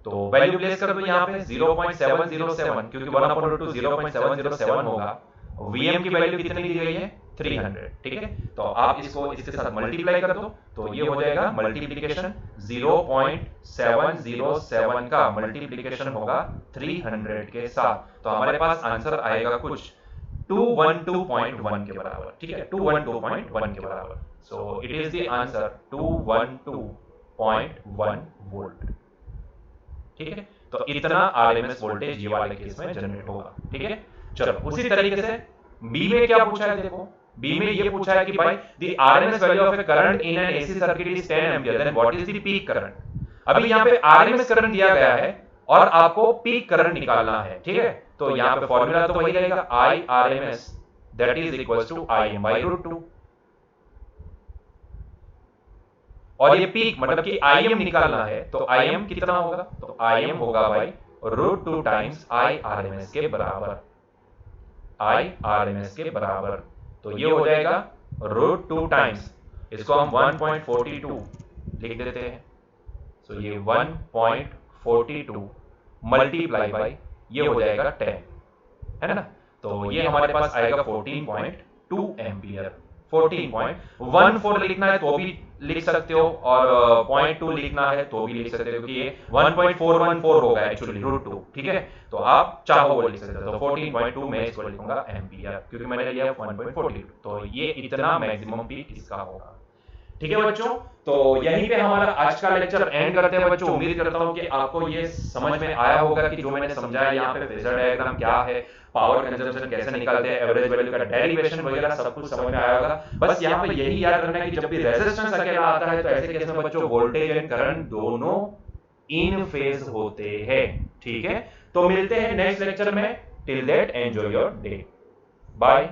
तो वैल्यू प्लेस कर दो यहां पे 0.707, क्योंकि 1/√2 0.707 होगा। Vm की वैल्यू कितनी दी गई है? 300। ठीक है, तो आप इसको इसके साथ मल्टीप्लाई कर दो, तो ये हो जाएगा मल्टीप्लिकेशन 0.707 का मल्टीप्लिकेशन होगा 300 के साथ, तो हमारे पास आंसर आएगा कुछ 212.1 के बराबर। ठीक है, 212.1 के बराबर। So it is the answer 212.1 volt. ठीक है, तो इतना आरएमएस वोल्टेज ये वाले केस में जनरेट होगा। ठीक है, चलो उसी तरीके से बी में क्या पूछा है? देखो बी में ये पूछा है कि भाई the RMS value of a current in an AC circuit is 10 ampere, then what is the peak current? अभी यहां पे आरएमएस करंट दिया गया है और आपको पीक करंट निकालना है। ठीक है, तो यहां पे फॉर्मूला तो वही रहेगा, I RMS that is equal to Im/√2। और ये पीक मतलब कि Im निकालना है, तो Im कितना होगा? तो Im होगा भाई √2 टाइम्स आई आरएमएस के बराबर, आई आरएमएस के बराबर। तो ये हो जाएगा √2 टाइम्स, इसको हम 1.42 लिख देते हैं। सो ये 1.42 मल्टीप्लाई बाई ये हो जाएगा 10, है ना, तो ये हमारे पास आएगा 14.2 एम्पियर। 14.14 लिखना है तो भी लिख सकते हो, और 0.2 लिखना है तो भी लिख सकते हो, क्योंकि ये 1.414 होगा एक्चुअली √2। ठीक है, तो आप चाहो वो लिख सकते हो। तो 14.2 में इसको लिखूंगा एम्पियर, क्योंकि मैंने लिया 1.42, तो ये इतना मैक्सिमम पीक इसका होगा। ठीक है बच्चों, तो यहीं पे हमारा आज का लेक्चर एंड करते हैं बच्चों। उम्मीद करता हूं कि आपको ये समझ में आया होगा कि जो मैंने समझाया यहाँ पे फेजर डायग्राम क्या है, पावर कंजम्पशन कैसे निकालते हैं, एवरेज वैल्यू का डेरिवेशन वगैरह सब कुछ समझ में आया होगा। बस यहाँ पे यही याद रखना है कि जब भी रेजिस्टेंस अकेला आता है तो ऐसे केस में बच्चों वोल्टेज एंड करंट दोनों इन फेज होते हैं। ठीक है, तो मिलते हैं नेक्स्ट लेक्चर में। Till that enjoy your day, bye.